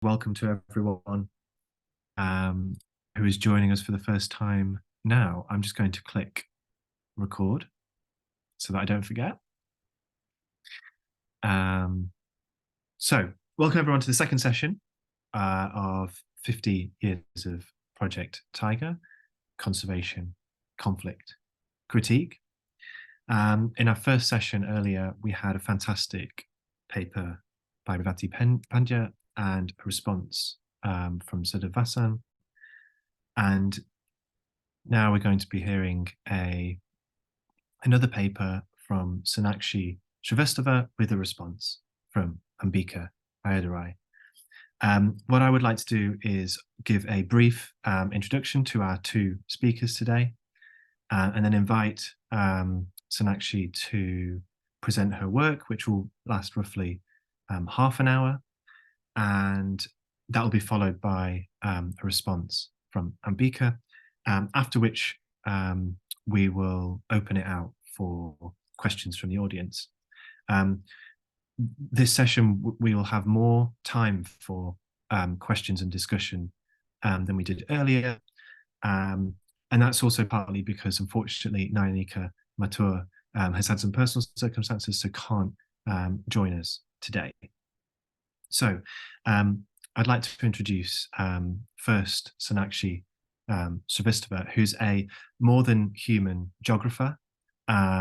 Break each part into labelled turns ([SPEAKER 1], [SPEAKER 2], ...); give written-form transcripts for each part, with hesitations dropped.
[SPEAKER 1] welcome to everyone who is joining us for the first time now. I'm just going to click record so that I don't forget. Welcome everyone to the second session of 50 years of Project Tiger, Conservation, Conflict, Critique. In our first session earlier, we had a fantastic paper by Pande and a response from Sudha Vasan. And now we're going to be hearing another paper from Sonakshi Shrivastava with a response from Ambika Ayadurai. What I would like to do is give a brief introduction to our two speakers today, and then invite Sonakshi to present her work, which will last roughly half an hour. And that will be followed by a response from Ambika, after which we will open it out for questions from the audience. This session, we will have more time for questions and discussion than we did earlier. And that's also partly because, unfortunately, Nayanika Mathur has had some personal circumstances, so can't join us today. So I'd like to introduce first Sonakshi Shrivastava, who's a more than human geographer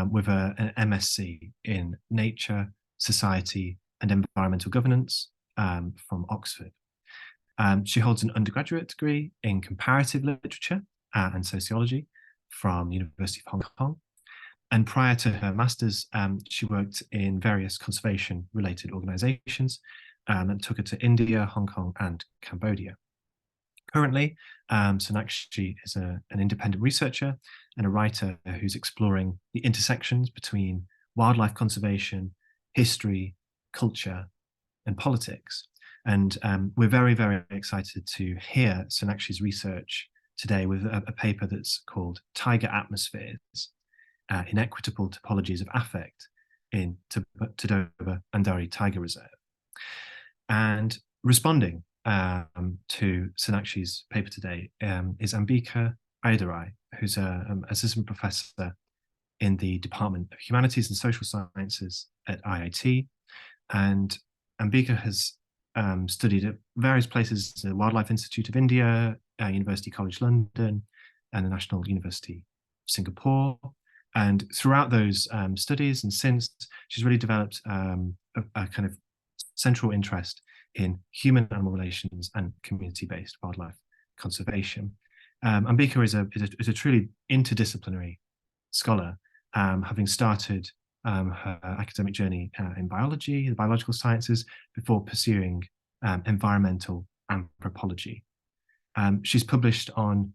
[SPEAKER 1] with an MSc in nature, society and environmental governance from Oxford. She holds an undergraduate degree in comparative literature and sociology from the University of Hong Kong. And prior to her master's, she worked in various conservation-related organizations and took her to India, Hong Kong, and Cambodia. Currently, Sonakshi is an independent researcher and a writer who's exploring the intersections between wildlife conservation, history, culture, and politics. And we're very, very excited to hear Sonakshi's research today with a paper that's called Tiger Atmospheres, Inequitable Topologies of Affect in Todoba Andari Tiger Reserve. And responding to Sonakshi's paper today is Ambika Ayadurai, who's an assistant professor in the Department of Humanities and Social Sciences at IIT. And Ambika has studied at various places, the Wildlife Institute of India, University College London, and the National University of Singapore. And throughout those studies and since, she's really developed a kind of central interest in human-animal relations and community-based wildlife conservation. Ambika is a truly interdisciplinary scholar, having started her academic journey in biology, the biological sciences, before pursuing environmental anthropology. She's published on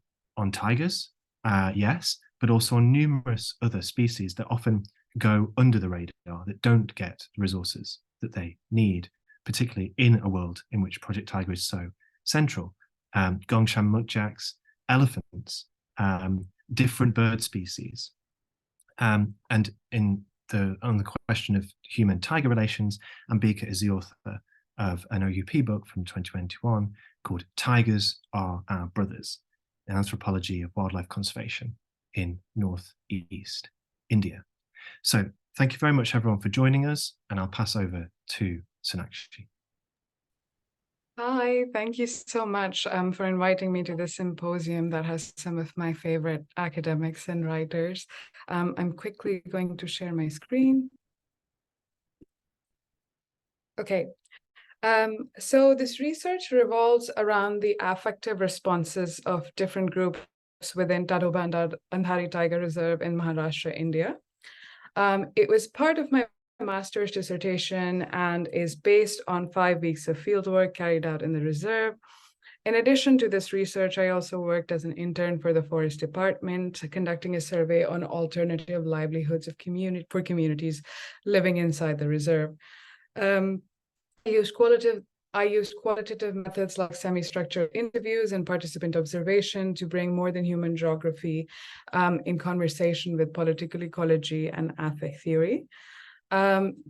[SPEAKER 1] tigers, yes, but also on numerous other species that often go under the radar, that don't get the resources that they need, particularly in a world in which Project Tiger is so central. Gongshan muntjacs, elephants, different bird species. And on the question of human-tiger relations, Ambika is the author of an OUP book from 2021 called Tigers Are Our Brothers, an anthropology of wildlife conservation in Northeast India. So thank you very much, everyone, for joining us, and I'll pass over to Sonakshi.
[SPEAKER 2] Hi, thank you so much for inviting me to this symposium that has some of my favorite academics and writers. I'm quickly going to share my screen. Okay, so this research revolves around the affective responses of different groups within Todoba Andari Tiger Reserve in Maharashtra, India. It was part of my master's dissertation and is based on 5 weeks of fieldwork carried out in the reserve. In addition to this research, I also worked as an intern for the Forest Department, conducting a survey on alternative livelihoods of communities living inside the reserve. I used qualitative methods like semi-structured interviews and participant observation to bring more than human geography in conversation with political ecology and affect theory.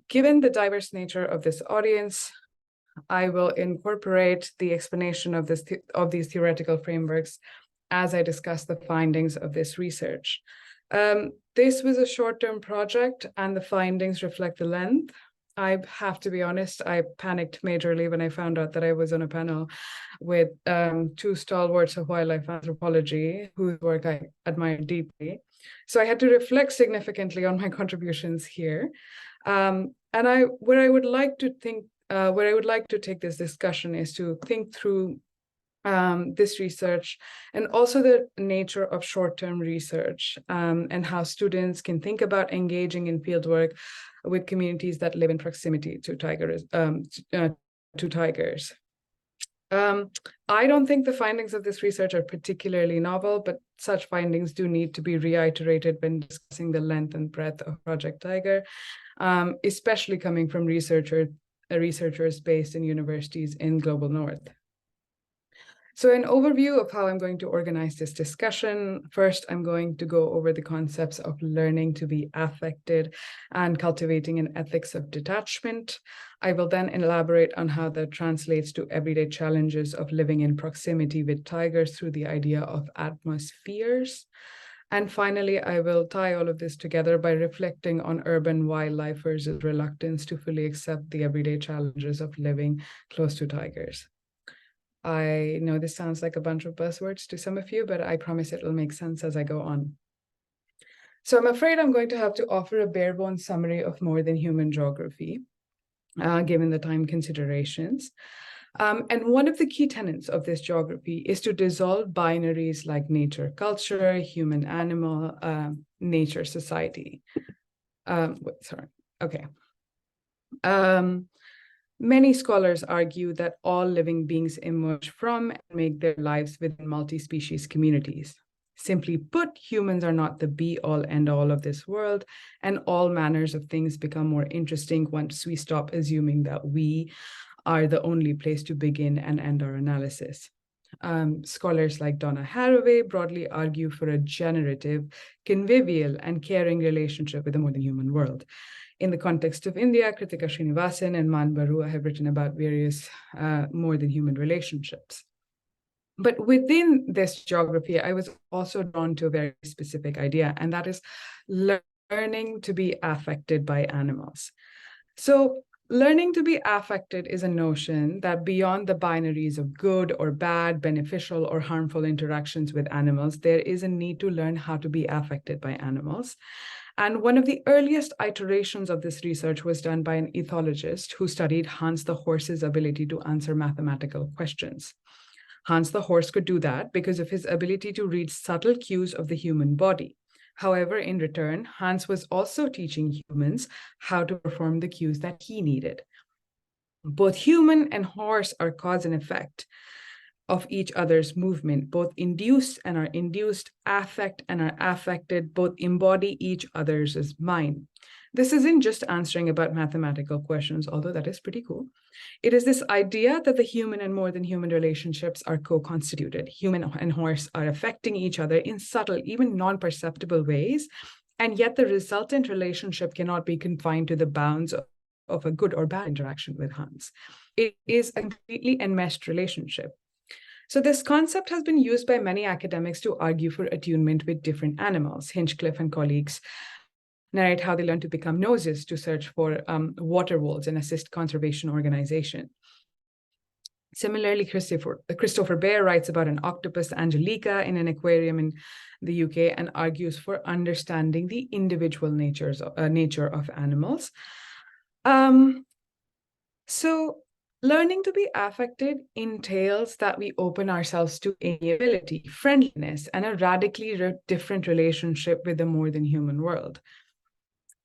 [SPEAKER 2] Given the diverse nature of this audience, I will incorporate the explanation of these theoretical frameworks as I discuss the findings of this research. This was a short-term project, and the findings reflect the length. I have to be honest, I panicked majorly when I found out that I was on a panel with two stalwarts of wildlife anthropology whose work I admire deeply. So I had to reflect significantly on my contributions here. Where I would like to take this discussion is to think through this research and also the nature of short-term research, and how students can think about engaging in fieldwork with communities that live in proximity to tigers. I don't think the findings of this research are particularly novel, but such findings do need to be reiterated when discussing the length and breadth of Project Tiger, especially coming from researchers based in universities in Global North. So an overview of how I'm going to organize this discussion. First, I'm going to go over the concepts of learning to be affected and cultivating an ethics of detachment. I will then elaborate on how that translates to everyday challenges of living in proximity with tigers through the idea of atmospheres. And finally, I will tie all of this together by reflecting on urban wildlifers' reluctance to fully accept the everyday challenges of living close to tigers. I know this sounds like a bunch of buzzwords to some of you, but I promise it will make sense as I go on. So I'm afraid I'm going to have to offer a bare bones summary of more than human geography, given the time considerations. And one of the key tenets of this geography is to dissolve binaries like nature, culture, human, animal, nature, society. Many scholars argue that all living beings emerge from and make their lives within multi-species communities. Simply put, humans are not the be-all, end-all of this world, and all manners of things become more interesting once we stop assuming that we are the only place to begin and end our analysis. Scholars like Donna Haraway broadly argue for a generative, convivial, and caring relationship with the more than human world. In the context of India, Kritika Srinivasan and Man Barua have written about various more than human relationships. But within this geography, I was also drawn to a very specific idea, and that is learning to be affected by animals. So learning to be affected is a notion that beyond the binaries of good or bad, beneficial or harmful interactions with animals, there is a need to learn how to be affected by animals. And one of the earliest iterations of this research was done by an ethologist who studied Hans the horse's ability to answer mathematical questions. Hans the horse could do that because of his ability to read subtle cues of the human body. However, in return, Hans was also teaching humans how to perform the cues that he needed. Both human and horse are cause and effect of each other's movement. Both induce and are induced, affect and are affected, both embody each other's mind. This isn't just answering about mathematical questions, although that is pretty cool. It is this idea that the human and more than human relationships are co-constituted. Human and horse are affecting each other in subtle, even non-perceptible ways, and yet the resultant relationship cannot be confined to the bounds of a good or bad interaction with Hans. It is a completely enmeshed relationship. So this concept has been used by many academics to argue for attunement with different animals. Hinchcliffe and colleagues narrate how they learn to become noses to search for water voles and assist conservation organization. Similarly, Christopher Bear writes about an octopus, Angelica, in an aquarium in the UK and argues for understanding the individual nature of animals. So learning to be affected entails that we open ourselves to amiability, friendliness, and a radically different relationship with the more than human world.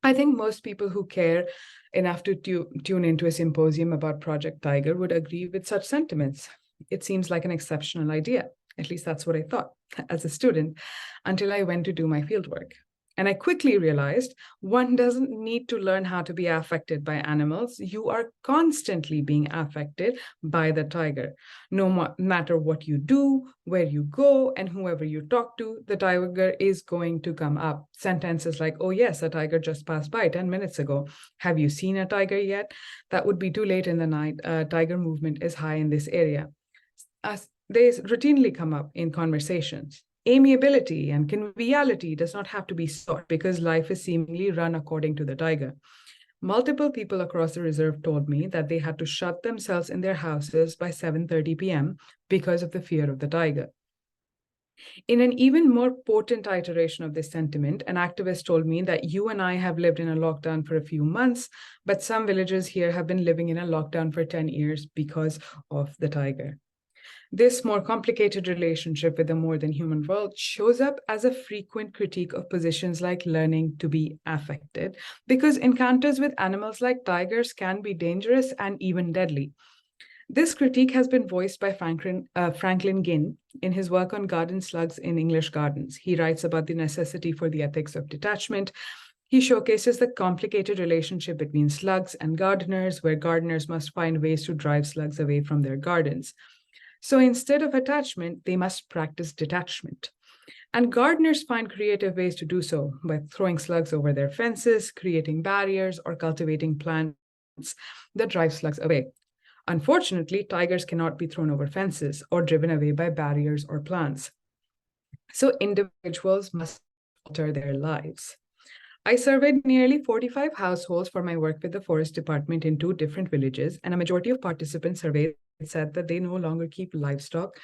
[SPEAKER 2] I think most people who care enough to tune into a symposium about Project Tiger would agree with such sentiments. It seems like an exceptional idea. At least that's what I thought as a student, until I went to do my fieldwork. And I quickly realized one doesn't need to learn how to be affected by animals. You are constantly being affected by the tiger. No matter what you do, where you go, and whoever you talk to, the tiger is going to come up. Sentences like, oh yes, a tiger just passed by 10 minutes ago. Have you seen a tiger yet? That would be too late in the night. Tiger movement is high in this area. They routinely come up in conversations. Amiability and conviviality does not have to be sought because life is seemingly run according to the tiger. Multiple people across the reserve told me that they had to shut themselves in their houses by 7:30 p.m. because of the fear of the tiger. In an even more potent iteration of this sentiment, an activist told me that you and I have lived in a lockdown for a few months, but some villagers here have been living in a lockdown for 10 years because of the tiger. This more complicated relationship with the more than human world shows up as a frequent critique of positions like learning to be affected, because encounters with animals like tigers can be dangerous and even deadly. This critique has been voiced by Franklin Ginn in his work on garden slugs in English gardens. He writes about the necessity for the ethics of detachment. He showcases the complicated relationship between slugs and gardeners, where gardeners must find ways to drive slugs away from their gardens. So instead of attachment, they must practice detachment. And gardeners find creative ways to do so by throwing slugs over their fences, creating barriers, or cultivating plants that drive slugs away. Unfortunately, tigers cannot be thrown over fences or driven away by barriers or plants. So individuals must alter their lives. I surveyed nearly 45 households for my work with the Forest Department in 2 different villages, and a majority of participants surveyed said that they no longer keep livestock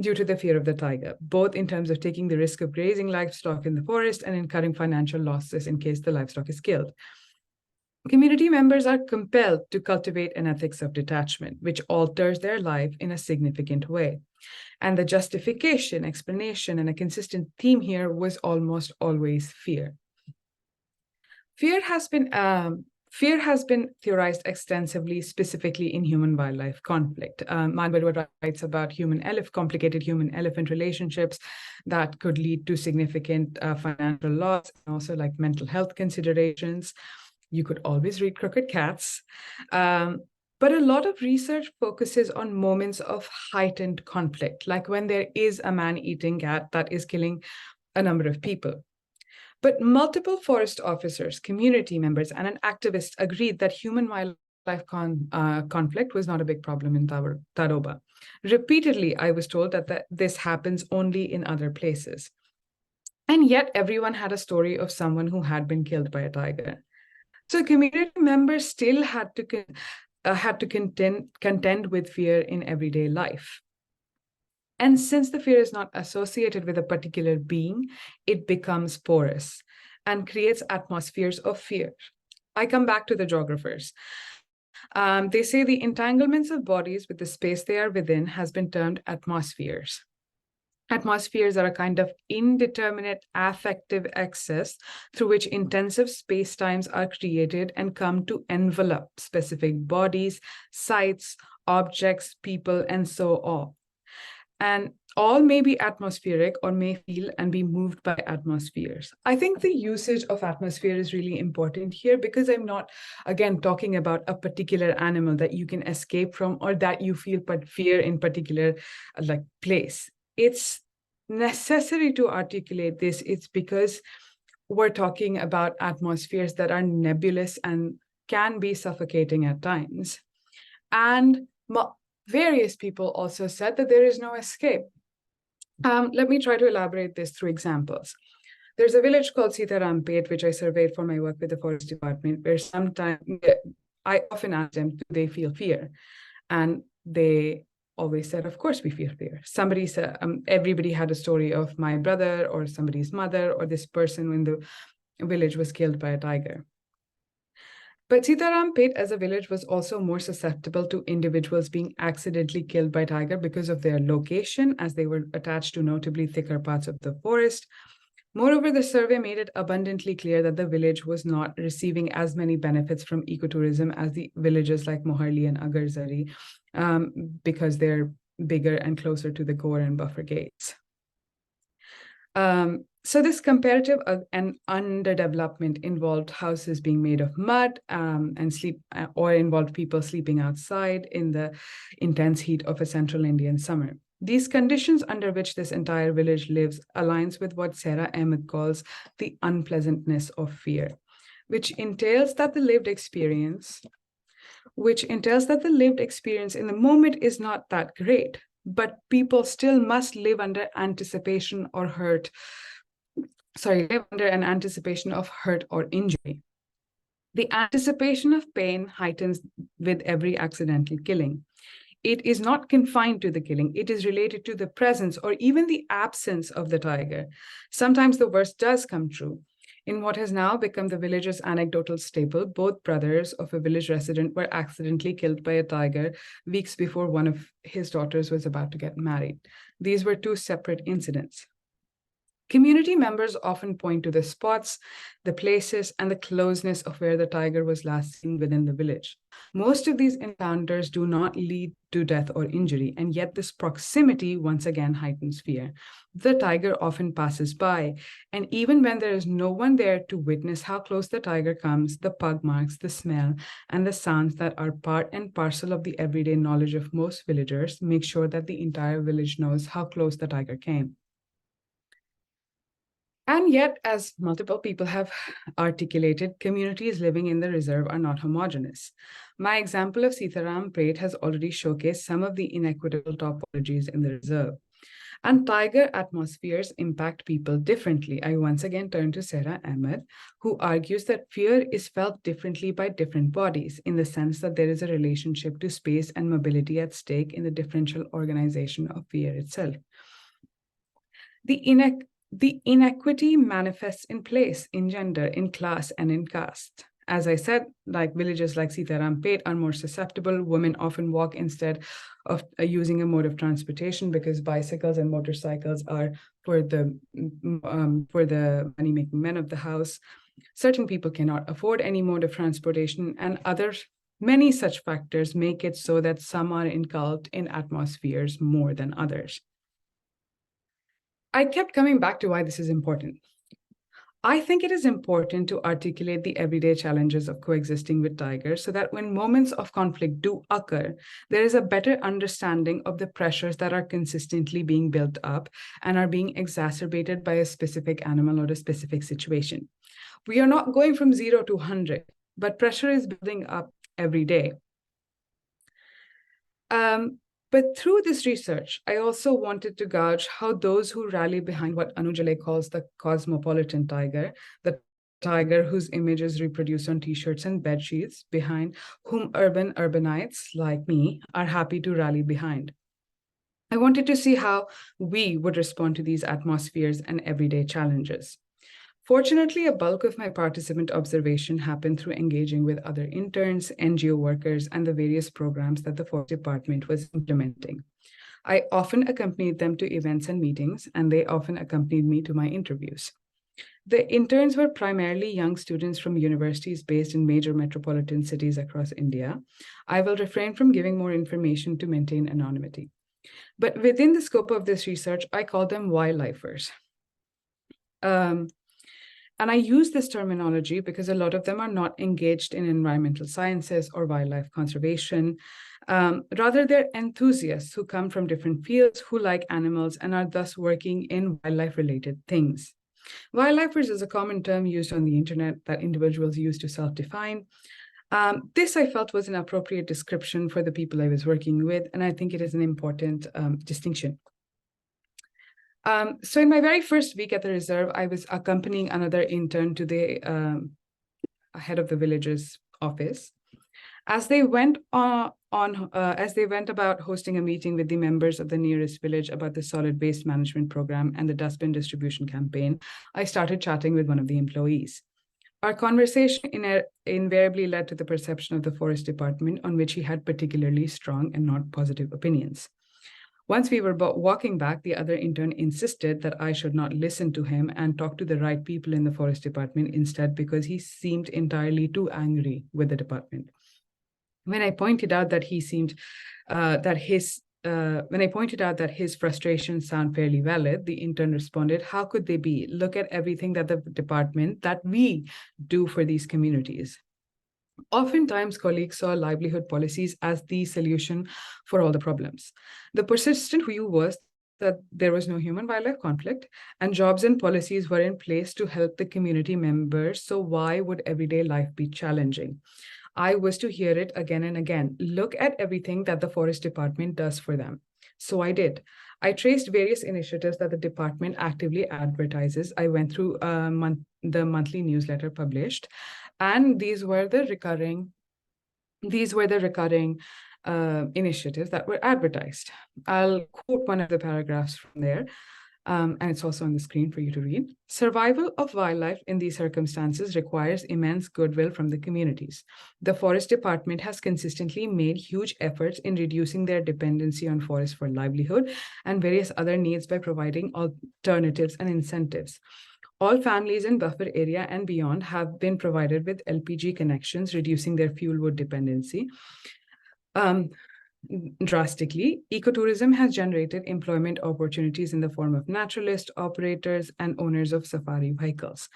[SPEAKER 2] due to the fear of the tiger, both in terms of taking the risk of grazing livestock in the forest and incurring financial losses in case the livestock is killed. Community members are compelled to cultivate an ethics of detachment, which alters their life in a significant way. And the justification, explanation, and a consistent theme here was almost always fear. Fear has been theorized extensively, specifically in human-wildlife conflict. Manwar writes about complicated human-elephant relationships that could lead to significant financial loss, and also like mental health considerations. You could always read Crooked Cats. But a lot of research focuses on moments of heightened conflict, like when there is a man-eating cat that is killing a number of people. But multiple forest officers, community members, and an activist agreed that human-wildlife conflict was not a big problem in Tadoba. Repeatedly, I was told that this happens only in other places. And yet everyone had a story of someone who had been killed by a tiger. So community members still had to contend with fear in everyday life. And since the fear is not associated with a particular being, it becomes porous and creates atmospheres of fear. I come back to the geographers. They say the entanglements of bodies with the space they are within has been termed atmospheres. Atmospheres are a kind of indeterminate affective excess through which intensive spacetimes are created and come to envelop specific bodies, sites, objects, people, and so on. And all may be atmospheric or may feel and be moved by atmospheres. I think the usage of atmosphere is really important here because I'm not, again, talking about a particular animal that you can escape from or that you feel fear in particular like place. It's necessary to articulate this. It's because we're talking about atmospheres that are nebulous and can be suffocating at times. And various people also said that there is no escape. Let me try to elaborate this through examples. There's a village called Sitarampet, which I surveyed for my work with the Forest Department, where sometimes I often ask them, do they feel fear? And they always said, of course we feel fear. Somebody said, everybody had a story of my brother or somebody's mother or this person when the village was killed by a tiger. But Sitarampet as a village was also more susceptible to individuals being accidentally killed by tiger because of their location, as they were attached to notably thicker parts of the forest. Moreover, the survey made it abundantly clear that the village was not receiving as many benefits from ecotourism as the villages like Moharli and Agarzari, because they're bigger and closer to the core and buffer gates. So this comparative and underdevelopment involved houses being made of mud or involved people sleeping outside in the intense heat of a central Indian summer. These conditions under which this entire village lives aligns with what Sarah Ahmed calls the unpleasantness of fear, which entails that the lived experience in the moment is not that great, but people still must live under live under an anticipation of hurt or injury. The anticipation of pain heightens with every accidental killing. It is not confined to the killing. It is related to the presence or even the absence of the tiger. Sometimes the worst does come true. In what has now become the village's anecdotal staple, both brothers of a village resident were accidentally killed by a tiger weeks before one of his daughters was about to get married. These were two separate incidents. Community members often point to the spots, the places, and the closeness of where the tiger was last seen within the village. Most of these encounters do not lead to death or injury, and yet this proximity once again heightens fear. The tiger often passes by, and even when there is no one there to witness how close the tiger comes, the pug marks, the smell, and the sounds that are part and parcel of the everyday knowledge of most villagers make sure that the entire village knows how close the tiger came. And yet, as multiple people have articulated, communities living in the reserve are not homogeneous. My example of Sitaram Pret has already showcased some of the inequitable topologies in the reserve. And tiger atmospheres impact people differently. I once again turn to Sarah Ahmed, who argues that fear is felt differently by different bodies, in the sense that there is a relationship to space and mobility at stake in the differential organization of fear itself. The inequity manifests in place, in gender, in class, and in caste. As I said, like villages like Sitaram Pet are more susceptible. Women often walk instead of using a mode of transportation because bicycles and motorcycles are for the money-making men of the house. Certain people cannot afford any mode of transportation, and many such factors make it so that some are engulfed in atmospheres more than others. I kept coming back to why this is important. I think it is important to articulate the everyday challenges of coexisting with tigers so that when moments of conflict do occur, there is a better understanding of the pressures that are consistently being built up and are being exacerbated by a specific animal or a specific situation. We are not going from 0 to 100, but pressure is building up every day. But through this research, I also wanted to gauge how those who rally behind what Anujale calls the cosmopolitan tiger, the tiger whose image is reproduced on t-shirts and bed sheets, behind whom urbanites like me are happy to rally behind. I wanted to see how we would respond to these atmospheres and everyday challenges. Fortunately, a bulk of my participant observation happened through engaging with other interns, NGO workers, and the various programs that the Forest Department was implementing. I often accompanied them to events and meetings, and they often accompanied me to my interviews. The interns were primarily young students from universities based in major metropolitan cities across India. I will refrain from giving more information to maintain anonymity. But within the scope of this research, I call them wildlifers. And I use this terminology because a lot of them are not engaged in environmental sciences or wildlife conservation. Rather, they're enthusiasts who come from different fields, who like animals, and are thus working in wildlife-related things. Wildlifers is a common term used on the internet that individuals use to self-define. This I felt was an appropriate description for the people I was working with, and I think it is an important distinction. So in my very first week at the reserve, I was accompanying another intern to the head of the village's office. As they went about hosting a meeting with the members of the nearest village about the solid waste management program and the dustbin distribution campaign, I started chatting with one of the employees. Our conversation invariably led to the perception of the Forest Department, on which he had particularly strong and not positive opinions. Once we were walking back, the other intern insisted that I should not listen to him and talk to the right people in the Forest Department instead, because he seemed entirely too angry with the department. When I pointed out that he seemed that his when I pointed out that his frustrations sound fairly valid, the intern responded, "How could they be? Look at everything that the department, that we do for these communities." Oftentimes, colleagues saw livelihood policies as the solution for all the problems. The persistent view was that there was no human wildlife conflict and jobs and policies were in place to help the community members. So why would everyday life be challenging? I was to hear it again and again. Look at everything that the forest department does for them. So I did. I traced various initiatives that the department actively advertises. I went through the monthly newsletter published, and these were the recurring initiatives that were advertised. I'll quote one of the paragraphs from there, and it's also on the screen for you to read. "Survival of wildlife in these circumstances requires immense goodwill from the communities. The Forest Department has consistently made huge efforts in reducing their dependency on forests for livelihood and various other needs by providing alternatives and incentives. All families in buffer area and beyond have been provided with LPG connections, reducing their fuel wood dependency. Drastically, ecotourism has generated employment opportunities in the form of naturalists, operators, and owners of safari vehicles.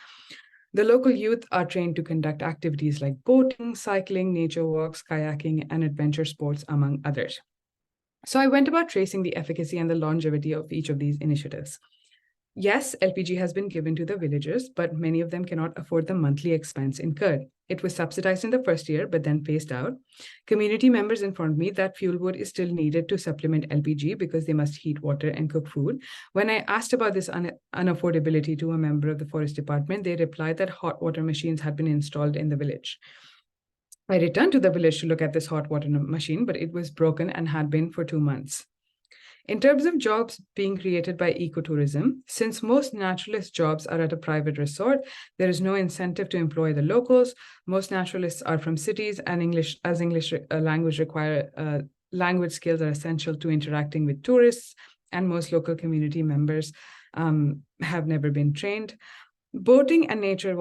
[SPEAKER 2] The local youth are trained to conduct activities like boating, cycling, nature walks, kayaking, and adventure sports, among others." So I went about tracing the efficacy and the longevity of each of these initiatives. Yes, LPG has been given to the villagers, but many of them cannot afford the monthly expense incurred. It was subsidized in the first year, but then phased out. Community members informed me that fuel wood is still needed to supplement LPG because they must heat water and cook food. When I asked about this unaffordability to a member of the forest department, they replied that hot water machines had been installed in the village. I returned to the village to look at this hot water machine, but it was broken and had been for 2 months. In terms of jobs being created by ecotourism, since most naturalist jobs are at a private resort, there is no incentive to employ the locals. Most naturalists are from cities, and English language skills are essential to interacting with tourists, and most local community members have never been trained. Boating and nature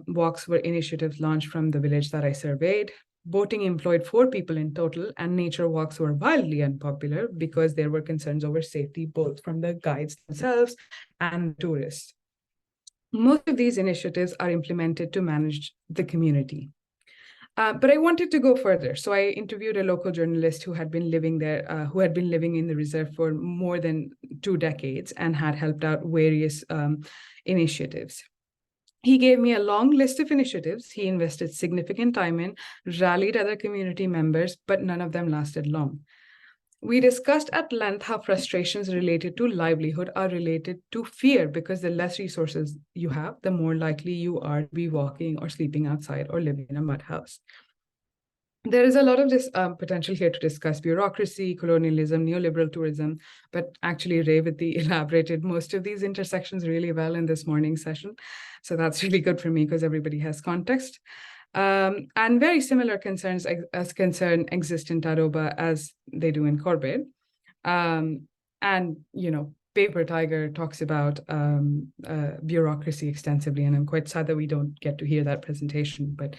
[SPEAKER 2] walks were initiatives launched from the village that I surveyed. Boating employed 4 people in total, and nature walks were wildly unpopular because there were concerns over safety, both from the guides themselves and tourists. Most of these initiatives are implemented to manage the community. But I wanted to go further. So I interviewed a local journalist who had been living there, who had been living in the reserve for more than 2 decades and had helped out various initiatives. He gave me a long list of initiatives he invested significant time in, rallied other community members, but none of them lasted long. We discussed at length how frustrations related to livelihood are related to fear, because the less resources you have, the more likely you are to be walking or sleeping outside or living in a mud house. There is a lot of this potential here to discuss bureaucracy, colonialism, neoliberal tourism, but actually Revathi elaborated most of these intersections really well in this morning's session. So that's really good for me because everybody has context. And very similar concerns exist in Tadoba as they do in Corbett. And, Paper Tiger talks about bureaucracy extensively, and I'm quite sad that we don't get to hear that presentation, but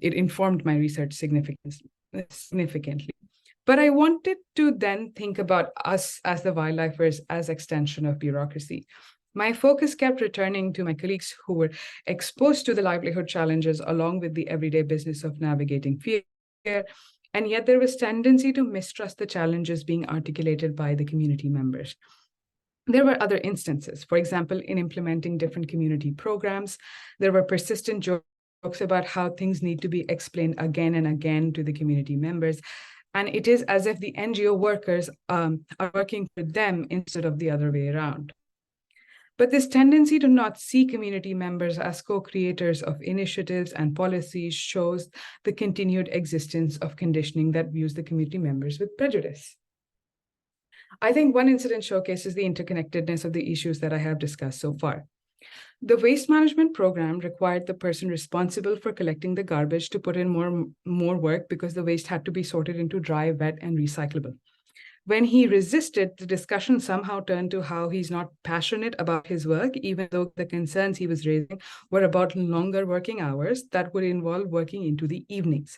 [SPEAKER 2] it informed my research significantly. But I wanted to then think about us as the wildlifers as extension of bureaucracy. My focus kept returning to my colleagues who were exposed to the livelihood challenges along with the everyday business of navigating fear, and yet there was tendency to mistrust the challenges being articulated by the community members. There were other instances. For example, in implementing different community programs, there were persistent jokes about how things need to be explained again and again to the community members. And it is as if the NGO workers are working for them instead of the other way around. But this tendency to not see community members as co-creators of initiatives and policies shows the continued existence of conditioning that views the community members with prejudice. I think one incident showcases the interconnectedness of the issues that I have discussed so far. The waste management program required the person responsible for collecting the garbage to put in more work because the waste had to be sorted into dry, wet, and recyclable. When he resisted, the discussion somehow turned to how he's not passionate about his work, even though the concerns he was raising were about longer working hours that would involve working into the evenings.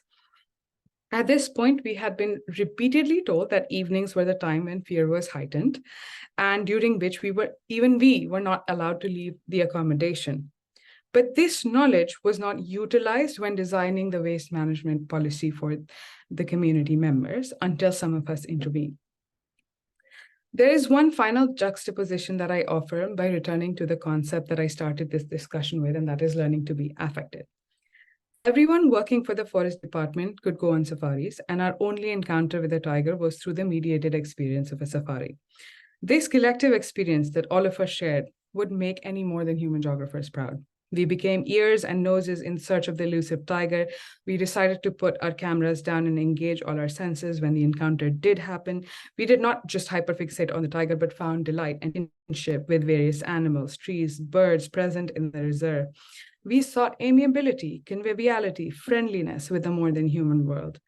[SPEAKER 2] At this point, we had been repeatedly told that evenings were the time when fear was heightened, and during which we were not allowed to leave the accommodation. But this knowledge was not utilized when designing the waste management policy for the community members until some of us intervened. There is one final juxtaposition that I offer by returning to the concept that I started this discussion with, and that is learning to be affected. Everyone working for the forest department could go on safaris, and our only encounter with a tiger was through the mediated experience of a safari. This collective experience that all of us shared would make any more than human geographers proud. We became ears and noses in search of the elusive tiger. We decided to put our cameras down and engage all our senses when the encounter did happen. We did not just hyperfixate on the tiger, but found delight and kinship with various animals, trees, birds present in the reserve. We sought amiability, conviviality, friendliness with the more than human world.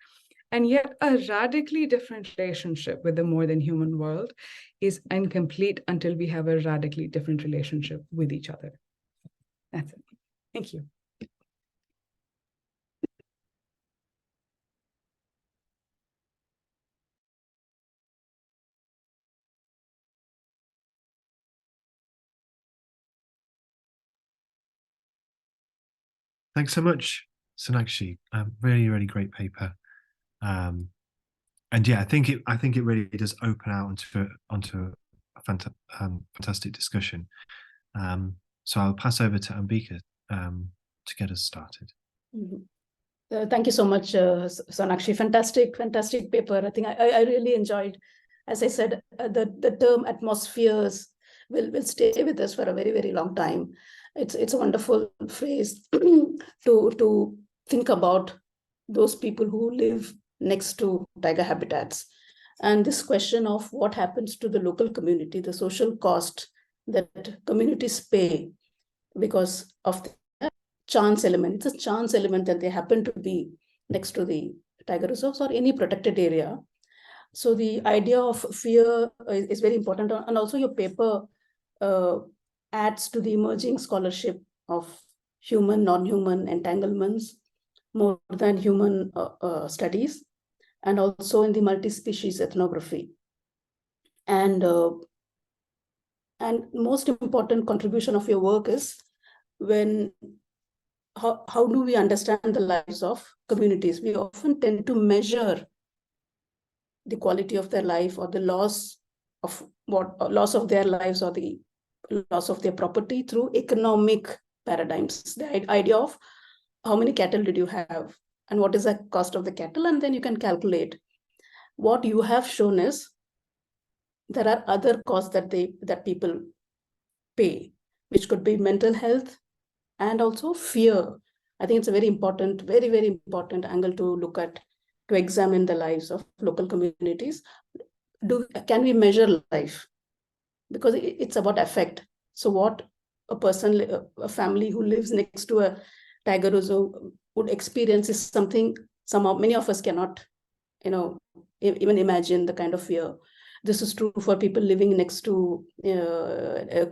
[SPEAKER 2] And yet, a radically different relationship with the more than human world is incomplete until we have a radically different relationship with each other. That's it. Thank you.
[SPEAKER 1] Thanks so much, Sonakshi. Really, really great paper. And yeah, I think it really does open out onto a fantastic discussion. So I'll pass over to Ambika to get us started.
[SPEAKER 3] Thank you so much, Sonakshi. Fantastic paper. I think I really enjoyed. As I said, the term atmospheres will stay with us for a very, very long time. It's a wonderful phrase to think about those people who live next to tiger habitats. And this question of what happens to the local community, the social cost that communities pay because of the chance element. It's a chance element that they happen to be next to the tiger reserves or any protected area. So the idea of fear is very important. And also your paper adds to the emerging scholarship of human, non-human entanglements, more than human studies, and also in the multi-species ethnography. And most important contribution of your work is how do we understand the lives of communities? We often tend to measure the quality of their life or the loss of their lives or the loss of their property through economic paradigms. The idea of how many cattle did you have and what is the cost of the cattle, and then you can calculate. What you have shown is there are other costs that people pay, which could be mental health and also fear. I think it's a very important, very, very important angle to look at, to examine the lives of local communities. Can we measure life? Because it's about affect. So what a family who lives next to a tiger reserve would experience is something many of us cannot, even imagine the kind of fear. This is true for people living next to,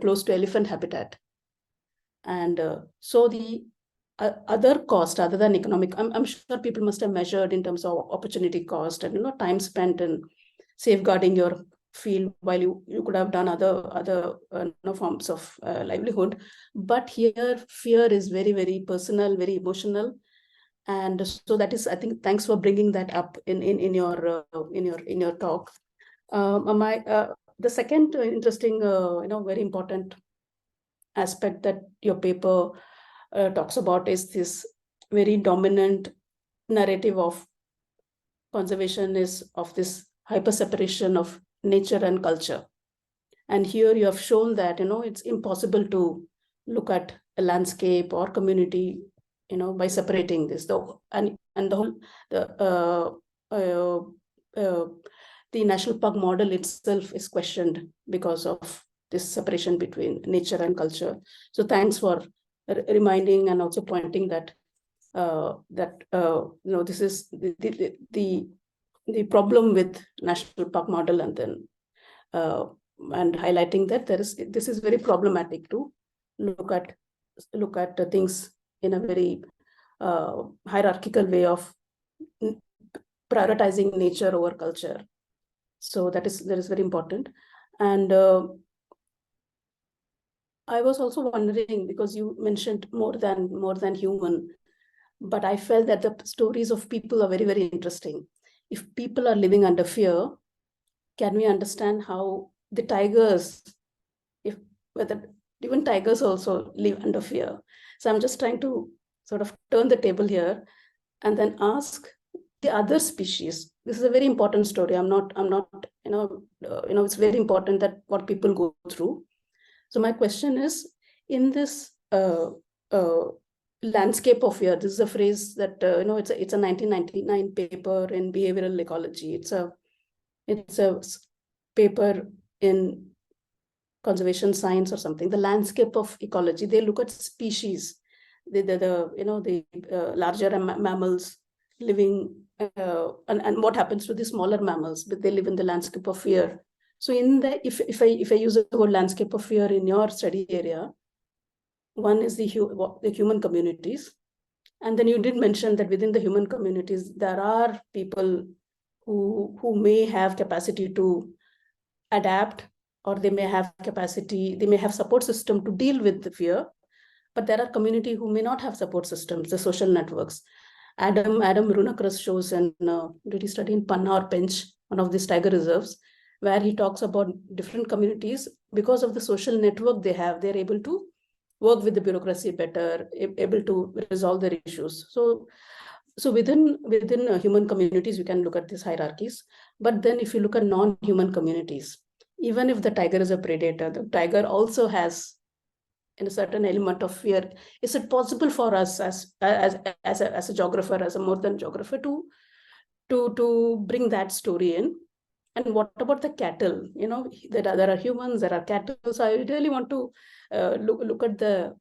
[SPEAKER 3] close to elephant habitat. And so the other cost other than economic, I'm sure people must have measured in terms of opportunity cost and time spent in safeguarding your field while you could have done other forms of livelihood. But here fear is very, very personal, very emotional. And so that is, I think, thanks for bringing that up in your talk. The second interesting, very important aspect that your paper talks about is this very dominant narrative of conservation is of this hyper separation of nature and culture. And here you have shown that it's impossible to look at a landscape or community by separating this. The national park model itself is questioned because of this separation between nature and culture. So thanks for reminding and also pointing that this is the problem with national park model, and then and highlighting that this is very problematic to look at the things in a very hierarchical way of prioritizing nature over culture. So that is very important. And I was also wondering, because you mentioned more than human, but I felt that the stories of people are very, very interesting. If people are living under fear, can we understand how the tigers, whether even tigers also live under fear? So I'm just trying to sort of turn the table here and then ask the other species. This is a very important story. I'm not, it's very important that what people go through. So my question is, in this landscape of fear, this is a phrase that, it's a 1999 paper in behavioral ecology. It's a paper in conservation science or something. The landscape of ecology, they look at species, the larger mammals living, and what happens to the smaller mammals, but they live in the landscape of fear. So if I use the word landscape of fear in your study area, one is the human communities. And then you did mention that within the human communities, there are people who may have capacity to adapt, or they may have support system to deal with the fear. But there are community who may not have support systems, the social networks. Adam Runacrus shows, and did he study in Panna or Pench, one of these tiger reserves, where he talks about different communities, because of the social network they have, they're able to work with the bureaucracy better, able to resolve their issues. So within human communities, we can look at these hierarchies. But then if you look at non-human communities, even if the tiger is a predator, the tiger also has in a certain element of fear. Is it possible for us as a geographer, as a more than geographer, to bring that story in? And what about the cattle? There are humans, there are cattle. So I really want to look at the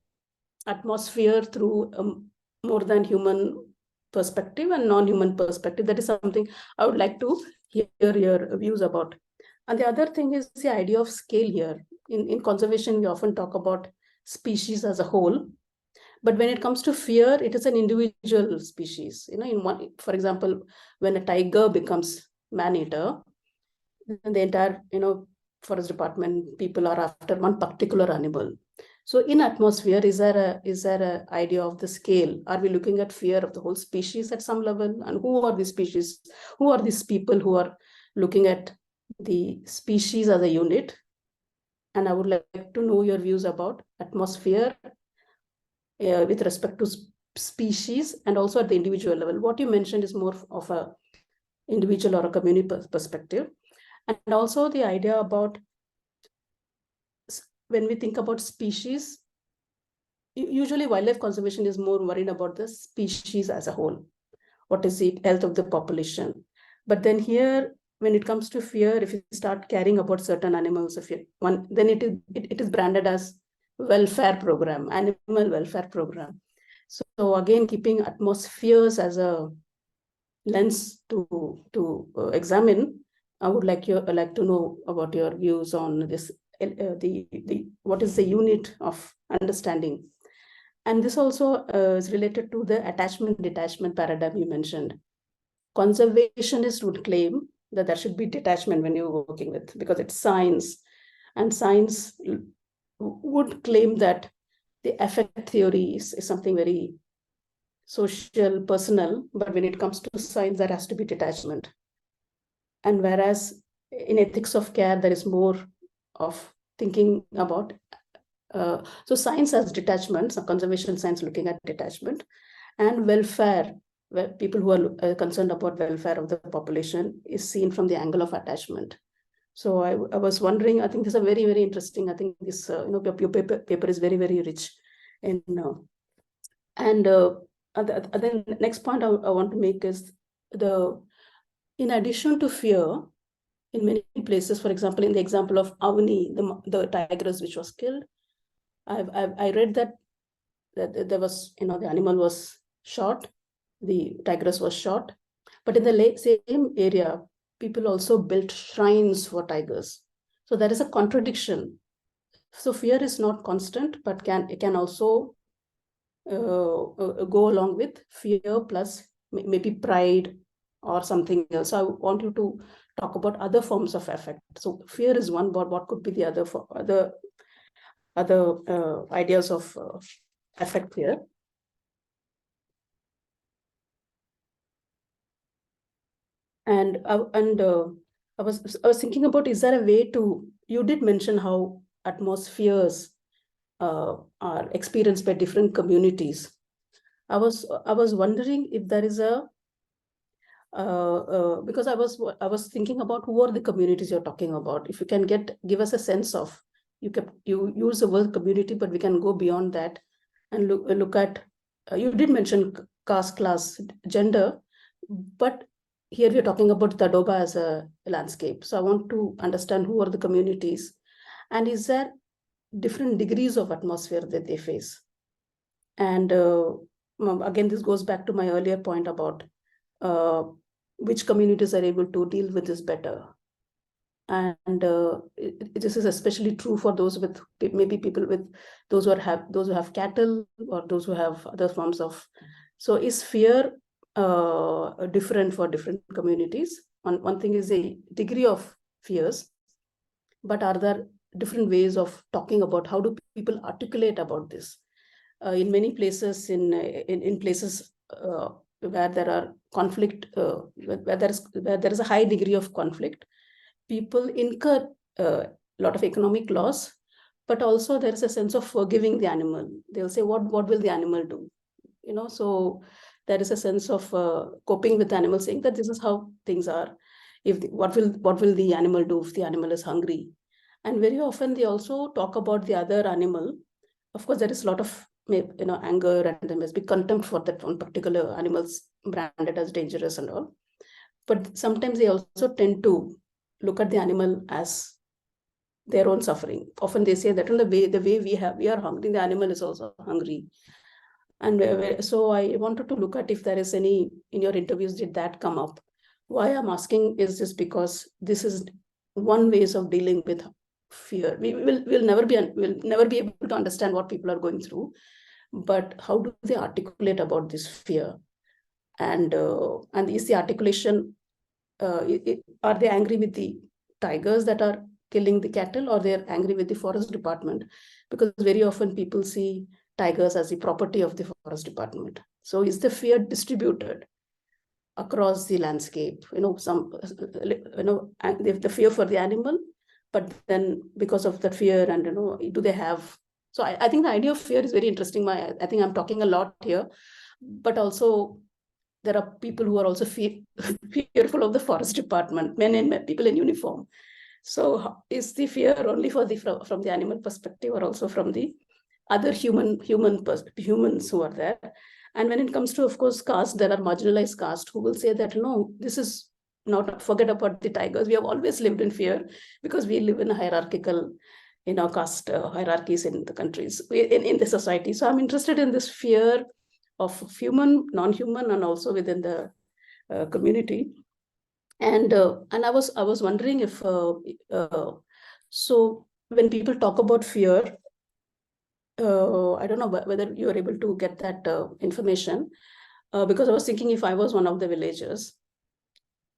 [SPEAKER 3] atmosphere through a more than human perspective and non-human perspective. That is something I would like to hear your views about. And the other thing is the idea of scale here. In conservation, we often talk about species as a whole, but when it comes to fear, it is an individual species. For example, when a tiger becomes man-eater, then the entire forest department people are after one particular animal. So in atmosphere, is there a idea of the scale? Are we looking at fear of the whole species at some level? And who are these species? Who are these people who are looking at the species as a unit? And I would like to know your views about atmosphere with respect to species, and also at the individual level. What you mentioned is more of a individual or a community perspective. And also the idea about, when we think about species, usually wildlife conservation is more worried about the species as a whole. What is the health of the population? But then here, when it comes to fear, if you start caring about certain animals, then it is branded as welfare program, animal welfare program. So again, keeping atmospheres as a lens to examine, I would like to know about your views on this. What is the unit of understanding? And this also is related to the attachment detachment paradigm you mentioned. Conservationists would claim that there should be detachment when you're working with, because it's science, and science would claim that the affect theory is something very social, personal, but when it comes to science, there has to be detachment. And whereas in ethics of care, there is more of thinking about, so science has detachment, so conservation science looking at detachment, and welfare, where people who are concerned about welfare of the population is seen from the angle of attachment. So I was wondering, I think this is a very, very interesting, I think this, your paper is very, very rich. And then the next point I want to make is in addition to fear, in many places, for example, in the example of Avni, the tigress which was killed, I read that there was, the animal was shot, the tigress was shot, but in the same area, people also built shrines for tigers. So there is a contradiction. So fear is not constant, but it can also go along with fear plus maybe pride or something else. So I want you to talk about other forms of affect. So fear is one, but what could be the other ideas of affect here? And I was thinking about, is there a way to, you did mention how atmospheres are experienced by different communities. I was wondering if there is a because I was thinking about who are the communities you're talking about. If you can give us a sense of, you use the word community, but we can go beyond that and look at, you did mention caste, class, gender, but here we're talking about Tadoba as a landscape. So I want to understand who are the communities, and is there different degrees of atmosphere that they face. And again, this goes back to my earlier point about which communities are able to deal with this better. And this is especially true for those with maybe people with those who have cattle, or those who have other forms of. So is fear different for different communities? One thing is the degree of fears, but are there different ways of talking about how do people articulate about this? In many places, in places where there are conflict, where there is a high degree of conflict, people incur a lot of economic loss, but also there is a sense of forgiving the animal. They'll say, what will the animal do? So there is a sense of coping with the animal, saying that this is how things are. What will the animal do if the animal is hungry? And very often they also talk about the other animal. Of course, there is a lot of anger, and there must be contempt for that one particular animal's branded as dangerous and all. But sometimes they also tend to look at the animal as their own suffering. Often they say that the way we are hungry, the animal is also hungry. And so I wanted to look at if there is any, in your interviews, did that come up? Why I'm asking is just because this is one ways of dealing with fear. We'll never be able to understand what people are going through, but how do they articulate about this fear? And is the articulation, are they angry with the tigers that are killing the cattle, or they're angry with the forest department? Because very often people see tigers as the property of the forest department. So is the fear distributed across the landscape? The fear for the animal, but then because of the fear, and do they have? So I think the idea of fear is very interesting. I think I'm talking a lot here, but also there are people who are also fearful of the forest department, people in uniform. So is the fear only from the animal perspective, or also from the other humans who are there? And when it comes to, of course, caste, there are marginalized caste who will say that, no, this is not, forget about the tigers. We have always lived in fear because we live in a hierarchical, caste hierarchies in the countries, in the society. So I'm interested in this fear of human, non-human, and also within the community. And I was wondering if so when people talk about fear, I don't know whether you are able to get that information, because I was thinking, if I was one of the villagers,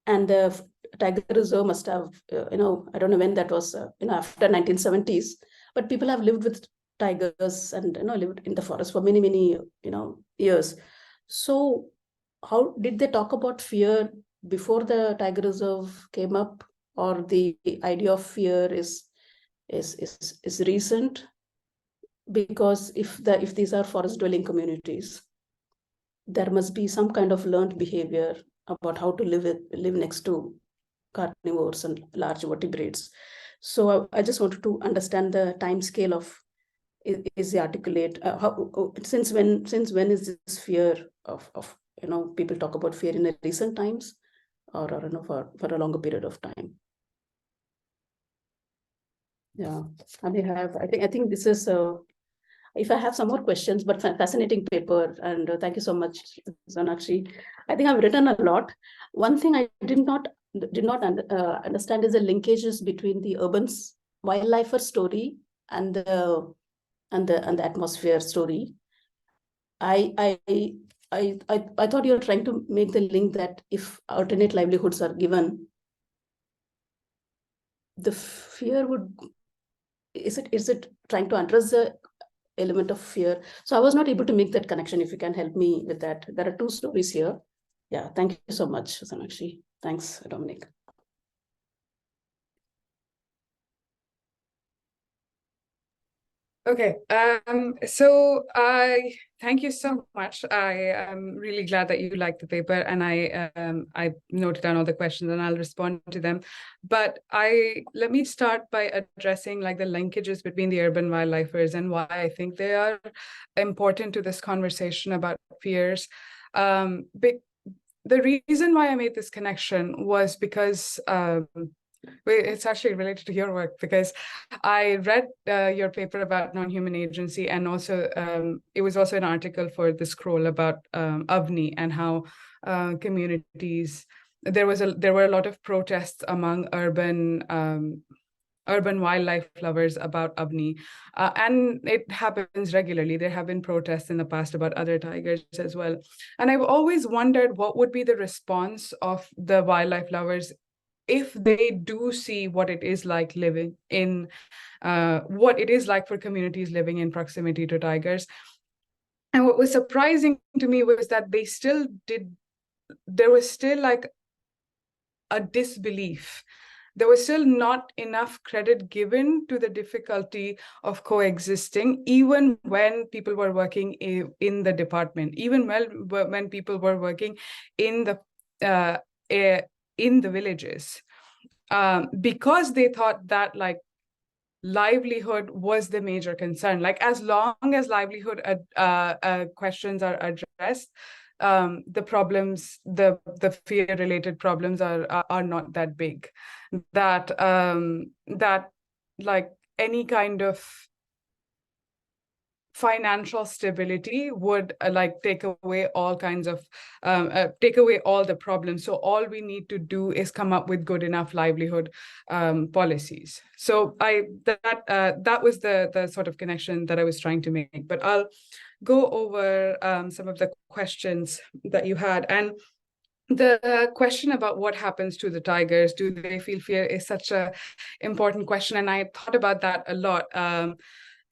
[SPEAKER 3] and the tiger reserve must have, I don't know when that was, after 1970s, but people have lived with tigers and lived in the forest for many years. So how did they talk about fear before the tiger reserve came up, or the idea of fear is recent? Because if these are forest dwelling communities, there must be some kind of learned behavior about how to live next to carnivores and large vertebrates. So I just wanted to understand the time scale of, is the articulate, since when is this fear of people talk about fear in the recent times, or for a longer period of time? Yeah, I think this is if I have some more questions, but fascinating paper, and thank you so much, Sonakshi. I think I've written a lot. One thing I did not understand is the linkages between the urban wildlife story and the atmosphere story. I I thought you were trying to make the link that if alternate livelihoods are given, the fear would, is it trying to address the element of fear? So I was not able to make that connection. If you can help me with that. There are two stories here. Yeah, thank you so much, Sonakshi. Thanks, Dominic.
[SPEAKER 2] Okay, so I thank you so much. I am really glad that you liked the paper, and I noted down all the questions and I'll respond to them. But let me start by addressing like the linkages between the urban wildlifers and why I think they are important to this conversation about fears. The reason why I made this connection was because it's actually related to your work, because I read your paper about non-human agency, and also it was also an article for the Scroll about Avni and how communities, there were a lot of protests among urban wildlife lovers about Avni. And it happens regularly. There have been protests in the past about other tigers as well. And I've always wondered what would be the response of the wildlife lovers if they do see what it is like living in, what it is like for communities living in proximity to tigers. And what was surprising to me was that there was still like a disbelief. There was still not enough credit given to the difficulty of coexisting, even when people were working in the department, even when people were working in the villages, because they thought that like livelihood was the major concern. Like as long as livelihood questions are addressed, the problems, the fear-related problems are not that big. That like any kind of financial stability would like take away all kinds of take away all the problems. So all we need to do is come up with good enough livelihood policies. So that was the sort of connection that I was trying to make. But I'll go over some of the questions that you had. And the question about what happens to the tigers, do they feel fear, is such a important question, and I thought about that a lot.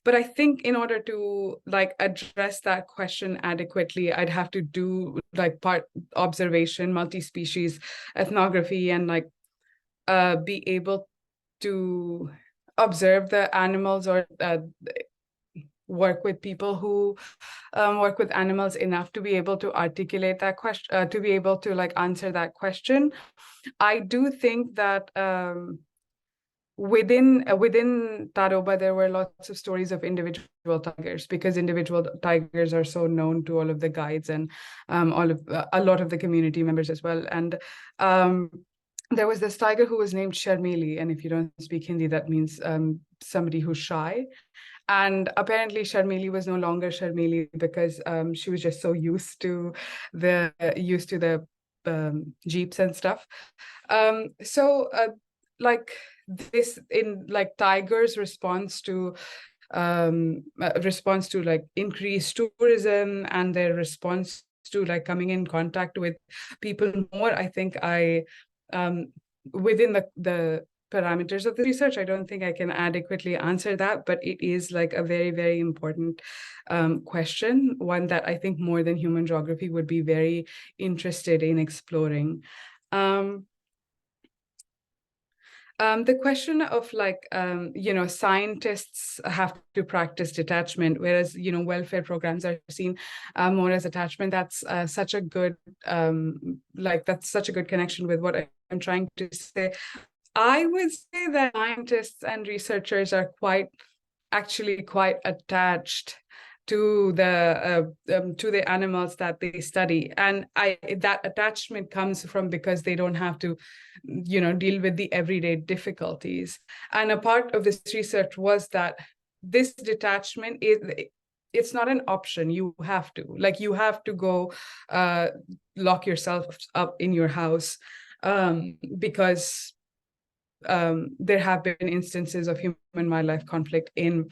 [SPEAKER 2] But I think in order to like address that question adequately, I'd have to do like part observation, multi-species ethnography, and like be able to observe the animals, or work with people who work with animals enough to be able to articulate that question, to be able to like answer that question. I do think that within Tadoba, there were lots of stories of individual tigers, because individual tigers are so known to all of the guides and a lot of the community members as well. And there was this tiger who was named Sharmili, and if you don't speak Hindi, that means somebody who's shy. And apparently Sharmili was no longer Sharmili because she was just so used to the jeeps and stuff. Like this, in like tigers' response to like increased tourism and their response to like coming in contact with people more, I think within the parameters of the research, I don't think I can adequately answer that, but it is like a very, very important question, one that I think more than human geography would be very interested in exploring. The question of like, scientists have to practice detachment, whereas, welfare programs are seen more as attachment. That's such a good, that's such a good connection with what I'm trying to say. I would say that scientists and researchers are actually quite attached to the animals that they study, and that attachment comes from because they don't have to deal with the everyday difficulties. And a part of this research was that this detachment it's not an option. You have to go lock yourself up in your house because there have been instances of human wildlife conflict in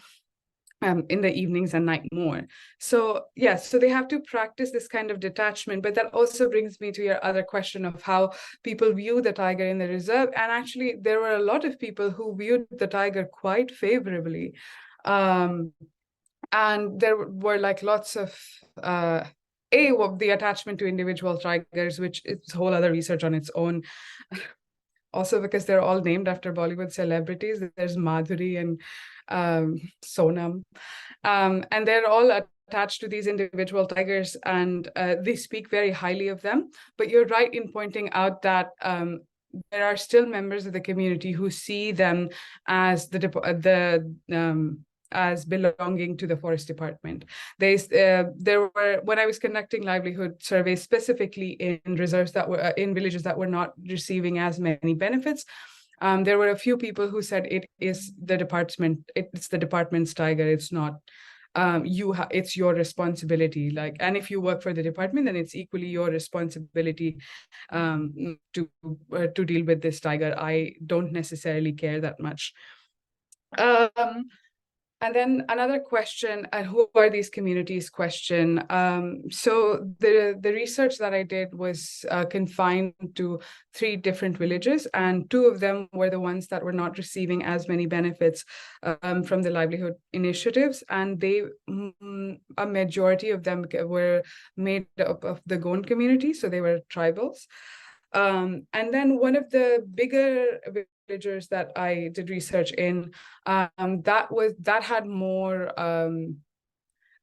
[SPEAKER 2] in the evenings and night more. So yeah, so they have to practice this kind of detachment. But that also brings me to your other question of how people view the tiger in the reserve. And actually, there were a lot of people who viewed the tiger quite favorably. And there were like lots of the attachment to individual tigers, which is whole other research on its own. Also because they're all named after Bollywood celebrities. There's Madhuri and Sonam. And they're all attached to these individual tigers, and they speak very highly of them. But you're right in pointing out that there are still members of the community who see them as as belonging to the forest department. There were, when I was conducting livelihood surveys specifically in reserves that were in villages that were not receiving as many benefits, there were a few people who said it is the department, it's the department's tiger, it's not it's your responsibility. Like, and if you work for the department, then it's equally your responsibility to deal with this tiger. I don't necessarily care that much. And then another question, who are these communities question. So the research that I did was confined to 3 different villages, and 2 of them were the ones that were not receiving as many benefits from the livelihood initiatives. And a majority of them were made up of the Gond community, so they were tribals. And then one of the bigger villagers that I did research in, that had more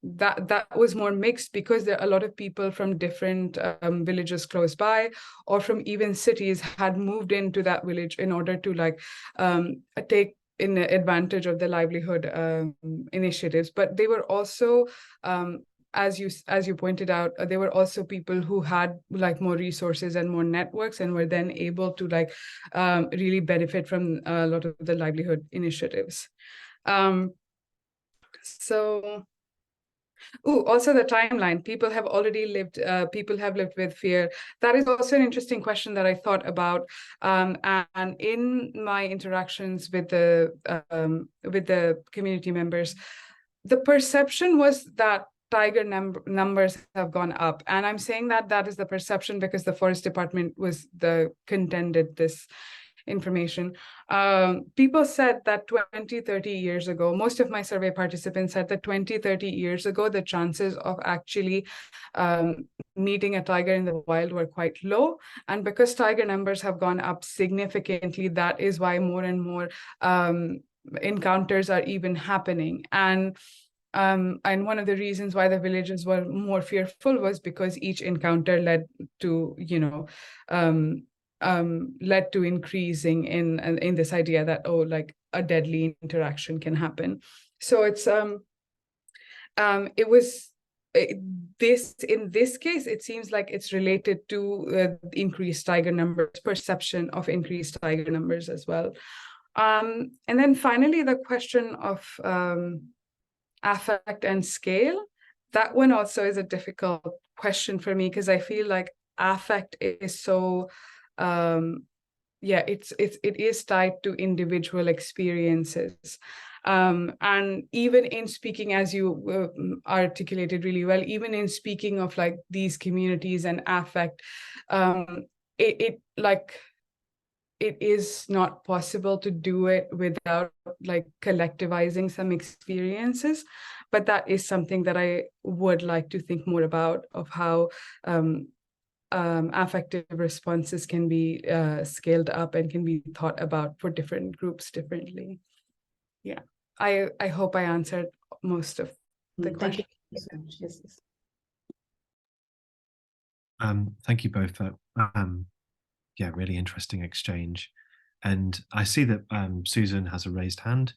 [SPEAKER 2] that was more mixed, because there are a lot of people from different villages close by, or from even cities, had moved into that village in order to like take in advantage of the livelihood initiatives. But they were also as you pointed out, there were also people who had like more resources and more networks, and were then able to like really benefit from a lot of the livelihood initiatives. Also the timeline. People have lived with fear. That is also an interesting question that I thought about. And in my interactions with the community members, the perception was that tiger numbers have gone up. And I'm saying that is the perception because the forest department was contended this information. People said that 20-30 years ago, most of my survey participants said that 20-30 years ago, the chances of actually meeting a tiger in the wild were quite low. And because tiger numbers have gone up significantly, that is why more and more encounters are even happening. And one of the reasons why the villages were more fearful was because each encounter led to, led to increasing in this idea that, oh, like a deadly interaction can happen. So it's in this case, it seems like it's related to increased tiger numbers, perception of increased tiger numbers as well. And then finally, the question of affect and scale. That one also is a difficult question for me, because I feel like affect is so it is tied to individual experiences. And even in speaking, as you articulated really well, even in speaking of like these communities and affect, it is not possible to do it without like collectivizing some experiences. But that is something that I would like to think more about, of how affective responses can be scaled up and can be thought about for different groups differently. Yeah, I hope I answered most of the questions.
[SPEAKER 3] Thank you so much.
[SPEAKER 1] Thank you both for really interesting exchange. And I see that Susan has a raised hand,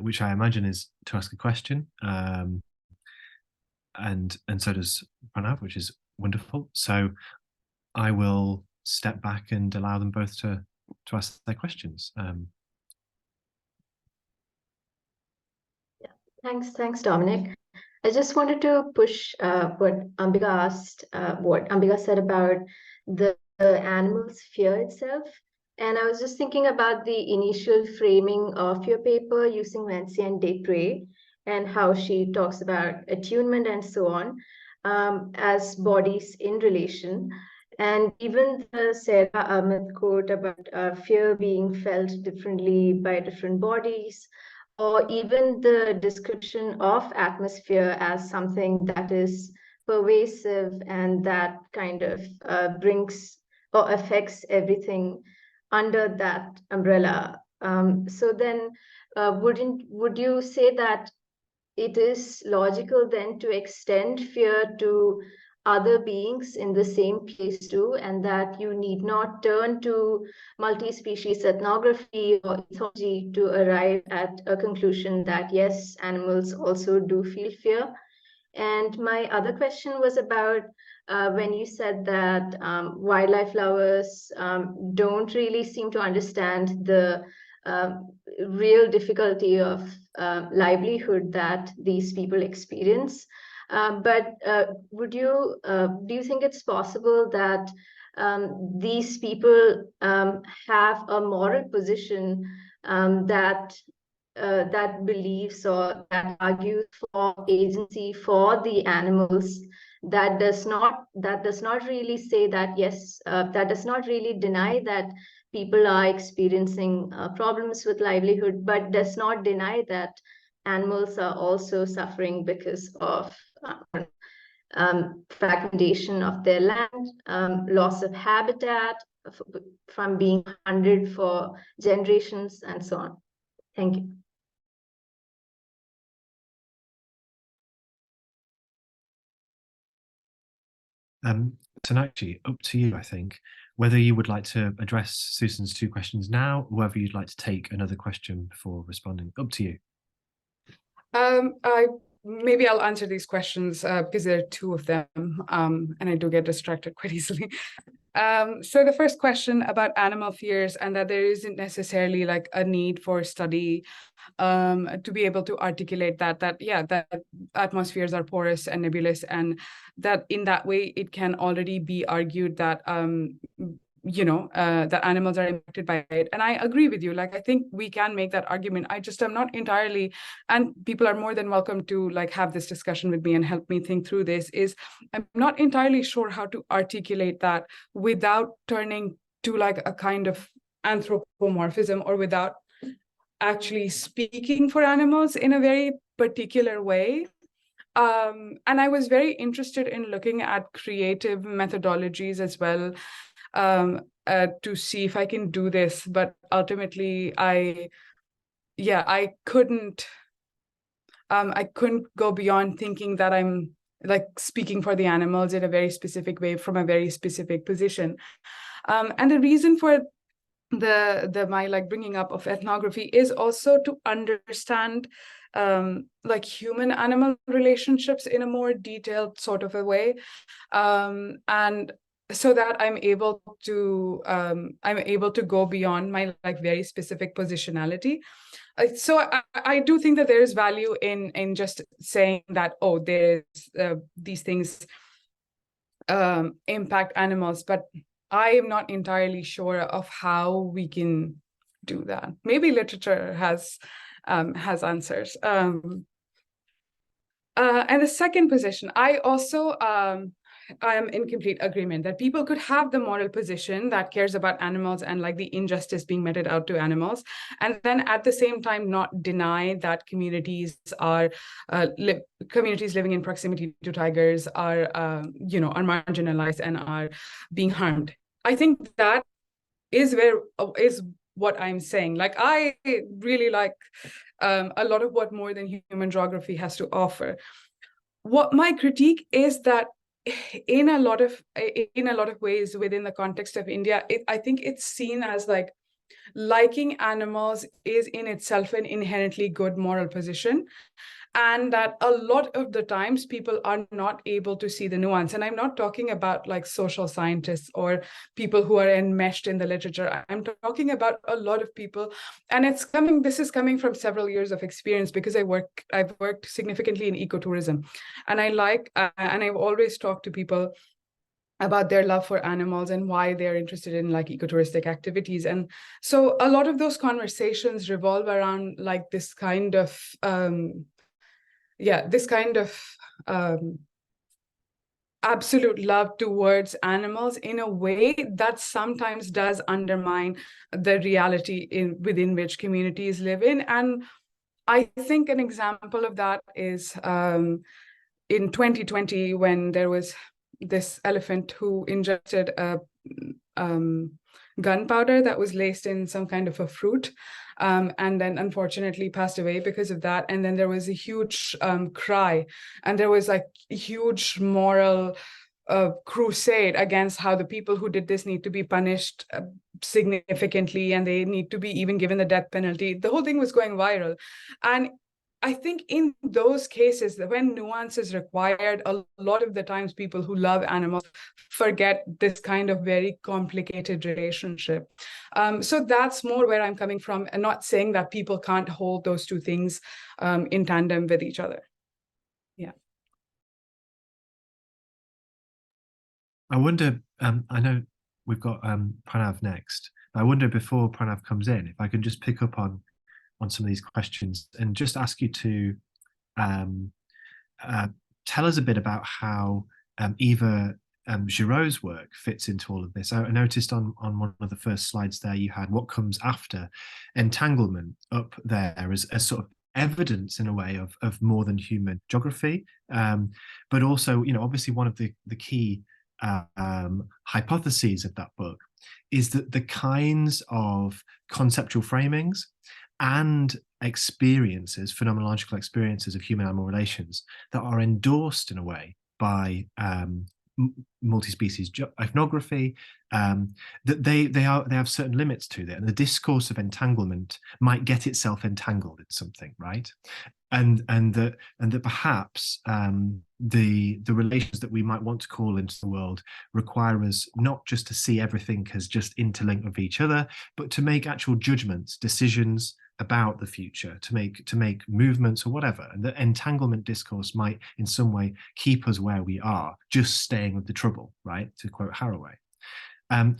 [SPEAKER 1] which I imagine is to ask a question. And so does Pranav, which is wonderful. So I will step back and allow them both to ask their questions.
[SPEAKER 4] Thanks, Dominic. I just wanted to push what Ambika said about the animal's fear itself. And I was just thinking about the initial framing of your paper using Vinci and Desprez. and how she talks about attunement and so on, as bodies in relation. And even the Sarah Ahmed quote about fear being felt differently by different bodies, or even the description of atmosphere as something that is pervasive and that kind of brings or affects everything under that umbrella. So then, would you say that it is logical then to extend fear to other beings in the same place too, and that you need not turn to multi-species ethnography or ethology to arrive at a conclusion that yes, animals also do feel fear? And my other question was about when you said that wildlife lovers don't really seem to understand the real difficulty of livelihood that these people experience. But do you think it's possible that these people have a moral position that believes or that argues for agency for the animals, that does not really say that yes, that does not really deny that people are experiencing problems with livelihood, but does not deny that animals are also suffering because of fragmentation of their land, loss of habitat from being hunted for generations, and so on. Thank you.
[SPEAKER 1] Sonakshi, up to you, I think, whether you would like to address Susan's two questions now, or whether you'd like to take another question before responding. Up to you.
[SPEAKER 2] Maybe I'll answer these questions because there are two of them, and I do get distracted quite easily. So the first question about animal fears, and that there isn't necessarily like a need for study to be able to articulate that atmospheres are porous and nebulous, and that in that way it can already be argued that that animals are impacted by it. And I agree with you. Like, I think we can make that argument. I just am not entirely, and people are more than welcome to like have this discussion with me and help me think through this, is I'm not entirely sure how to articulate that without turning to like a kind of anthropomorphism, or without actually speaking for animals in a very particular way. And I was very interested in looking at creative methodologies as well, to see if I can do this, but ultimately I couldn't go beyond thinking that I'm like speaking for the animals in a very specific way from a very specific position. And the reason for my like bringing up of ethnography is also to understand like human animal relationships in a more detailed sort of a way, and so that I'm able to go beyond my like very specific positionality. So I do think that there is value in just saying that, oh, there is these things impact animals, but I am not entirely sure of how we can do that. Maybe literature has answers. And the second position, I also I am in complete agreement that people could have the moral position that cares about animals and like the injustice being meted out to animals, and then at the same time not deny that communities living in proximity to tigers are marginalized and are being harmed. I think that is what I'm saying. Like, I really like a lot of what More Than Human Geography has to offer. What my critique is that in a lot of ways within the context of India, I think it's seen as like liking animals is in itself an inherently good moral position, and that a lot of the times people are not able to see the nuance. And I'm not talking about like social scientists or people who are enmeshed in the literature. I'm talking about a lot of people, and this is coming from several years of experience, because I've worked significantly in ecotourism, and and I've always talked to people about their love for animals and why they're interested in like ecotouristic activities. And so a lot of those conversations revolve around like this kind of this kind of absolute love towards animals in a way that sometimes does undermine the reality within which communities live in. And I think an example of that is in 2020, when there was this elephant who ingested a gunpowder that was laced in some kind of a fruit, and then unfortunately passed away because of that. And then there was a huge cry, and there was like a huge moral crusade against how the people who did this need to be punished significantly, and they need to be even given the death penalty. The whole thing was going viral. And I think in those cases, when nuance is required, a lot of the times people who love animals forget this kind of very complicated relationship. So that's more where I'm coming from, and not saying that people can't hold those two things in tandem with each other. Yeah.
[SPEAKER 1] I wonder, I know we've got Pranav next. I wonder, before Pranav comes in, if I can just pick up on some of these questions and just ask you to tell us a bit about how Eva Giraud's work fits into all of this. I noticed on one of the first slides there, you had what comes after entanglement up there as sort of evidence in a way of more than human geography, but also, obviously one of the key hypotheses of that book is that the kinds of conceptual framings and experiences, phenomenological experiences of human-animal relations that are endorsed in a way by multi-species ethnography, that they have certain limits to that, and the discourse of entanglement might get itself entangled in something, right? And that perhaps the relations that we might want to call into the world require us not just to see everything as just interlinked with each other, but to make actual judgments, decisions about the future, to make movements or whatever. And the entanglement discourse might in some way keep us where we are, just staying with the trouble, right? To quote Haraway.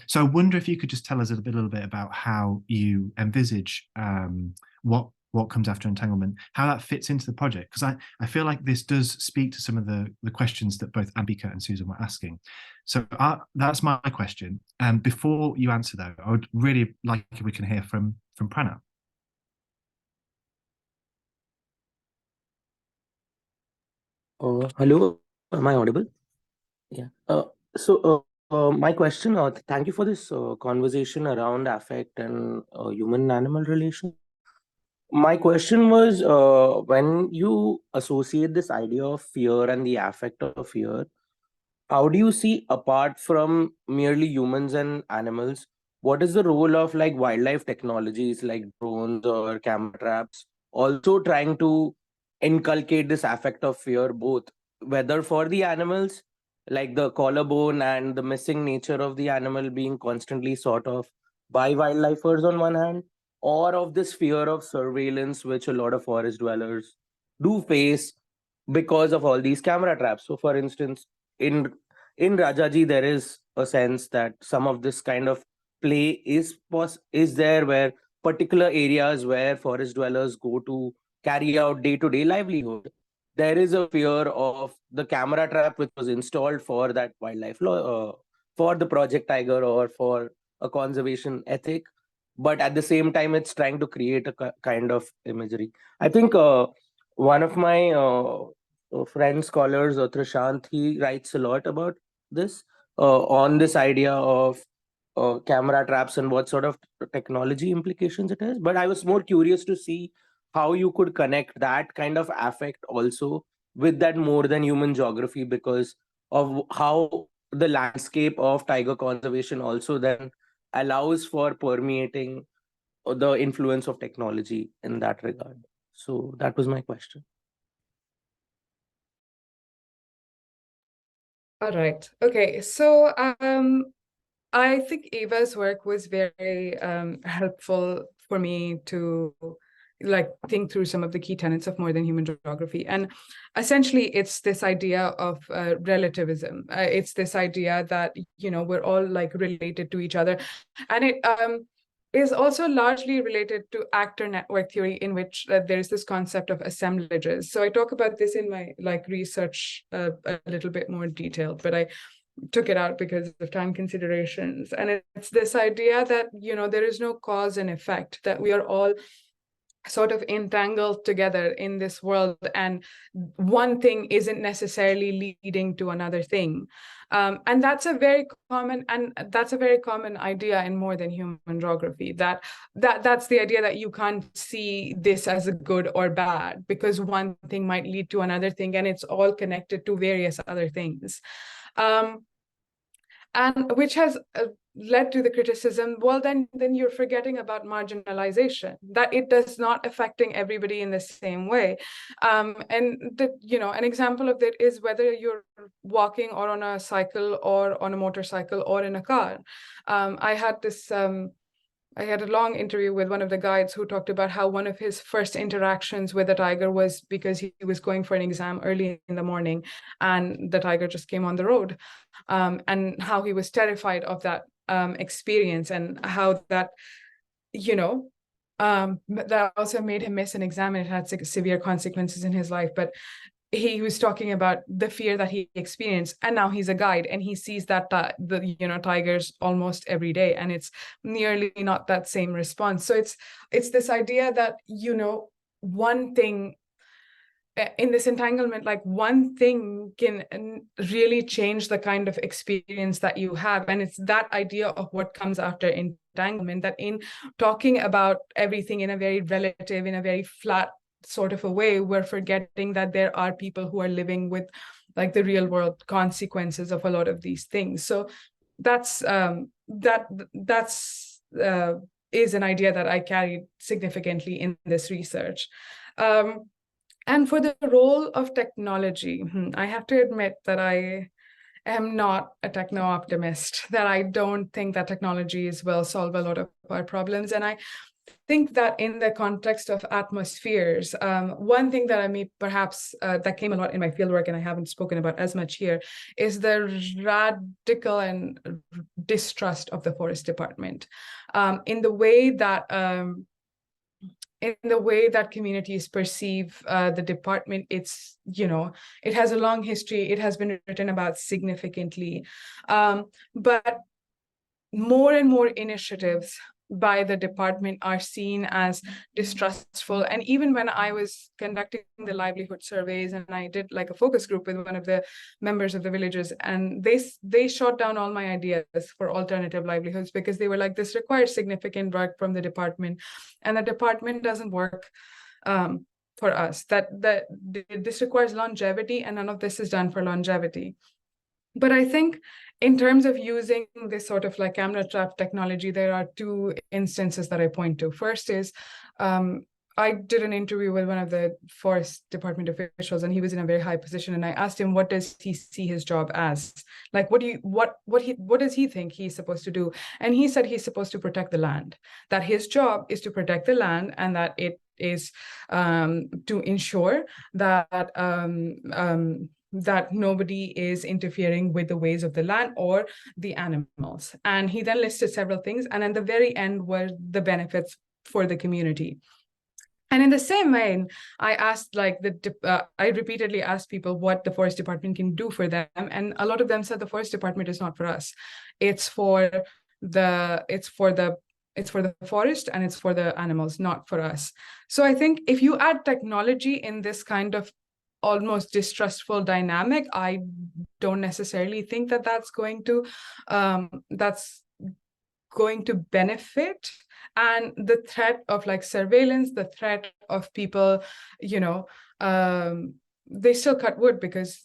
[SPEAKER 1] So I wonder if you could just tell us a little bit about how you envisage what comes after entanglement, how that fits into the project, because I feel like this does speak to some of the questions that both Ambika and Susan were asking. So that's my question. Before you answer though, I would really like if we can hear from Pranav.
[SPEAKER 5] Hello, am I audible? Yeah. My question, thank you for this conversation around affect and human-animal relation. My question was, when you associate this idea of fear and the affect of fear, how do you see, apart from merely humans and animals, what is the role of like wildlife technologies like drones or camera traps also trying to inculcate this affect of fear, both whether for the animals, like the collarbone and the missing nature of the animal being constantly sought of by wildlifers on one hand, or of this fear of surveillance which a lot of forest dwellers do face because of all these camera traps. So for instance, in Rajaji, there is a sense that some of this kind of play is there, where particular areas where forest dwellers go to carry out day-to-day livelihood, there is a fear of the camera trap which was installed for that wildlife law, for the Project Tiger or for a conservation ethic, but at the same time it's trying to create a kind of imagery. I think one of my friend scholars, Trishant, he writes a lot about this, on this idea of camera traps and what sort of technology implications it has. But I was more curious to see how you could connect that kind of affect also with that more than human geography, because of how the landscape of tiger conservation also then allows for permeating the influence of technology in that regard. So that was my question.
[SPEAKER 2] All right. Okay. So I think Eva's work was very helpful for me to like think through some of the key tenets of more than human geography. And essentially, it's this idea of relativism. It's this idea that, we're all like related to each other. And is also largely related to actor network theory, in which there is this concept of assemblages. So I talk about this in my research a little bit more detailed, but I took it out because of time considerations. And it's this idea that, there is no cause and effect, that we are all sort of entangled together in this world, and one thing isn't necessarily leading to another thing. And that's a very common idea in more than human geography, that's the idea that you can't see this as a good or bad, because one thing might lead to another thing, and it's all connected to various other things. And which has led to the criticism, well, then you're forgetting about marginalization, that it does not affecting everybody in the same way. And an example of that is whether you're walking or on a cycle or on a motorcycle or in a car. I had a long interview with one of the guides who talked about how one of his first interactions with a tiger was because he was going for an exam early in the morning, and the tiger just came on the road, and how he was terrified of that experience, and how that, that also made him miss an exam, and it had severe consequences in his life. But he was talking about the fear that he experienced, and now he's a guide and he sees that tigers almost every day, and it's nearly not that same response. So it's this idea that one thing in this entanglement, one thing can really change the kind of experience that you have. And it's that idea of what comes after entanglement, that in talking about everything in a very relative, in a very flat sort of a way, we're forgetting that there are people who are living with the real world consequences of a lot of these things. So that's is an idea that I carried significantly in this research. And for the role of technology, I have to admit that I am not a techno-optimist, that I don't think that technologies will solve a lot of our problems. And I think that in the context of atmospheres, one thing that perhaps that came a lot in my fieldwork, and I haven't spoken about as much here, is the radical and distrust of the forest department, in the way that communities perceive the department. It's, it has a long history. It has been written about significantly, but more and more initiatives by the department are seen as distrustful. And even when I was conducting the livelihood surveys, and I did a focus group with one of the members of the villages, and they shot down all my ideas for alternative livelihoods, because they were like, this requires significant work from the department, and the department doesn't work for us, that this requires longevity, and none of this is done for longevity. But I think in terms of using this sort of camera trap technology, there are two instances that I point to. First is, I did an interview with one of the forest department officials, and he was in a very high position. And I asked him, what does he see his job as? What does he think he's supposed to do? And he said he's supposed to protect the land, that his job is to protect the land, and that it is to ensure that that nobody is interfering with the ways of the land or the animals. And he then listed several things, and at the very end were the benefits for the community. And in the same vein, I asked I repeatedly asked people what the forest department can do for them, and a lot of them said the forest department is not for us. It's for the forest, and it's for the animals, not for us. So I think if you add technology in this kind of almost distrustful dynamic, I don't necessarily think that that's going to benefit. And the threat of surveillance, the threat of people, they still cut wood because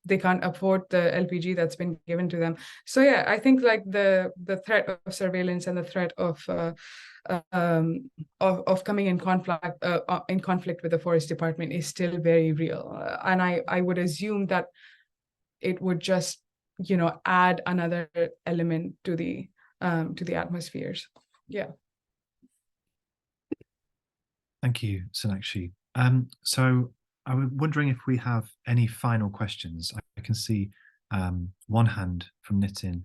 [SPEAKER 2] they can't afford the LPG that's been given to them. So yeah, I think the threat of surveillance and the threat of coming in conflict with the forest department is still very real. And I would assume that it would just, add another element to the atmospheres. Yeah.
[SPEAKER 1] Thank you, Sonakshi. So I was wondering if we have any final questions. I can see one hand from Nitin.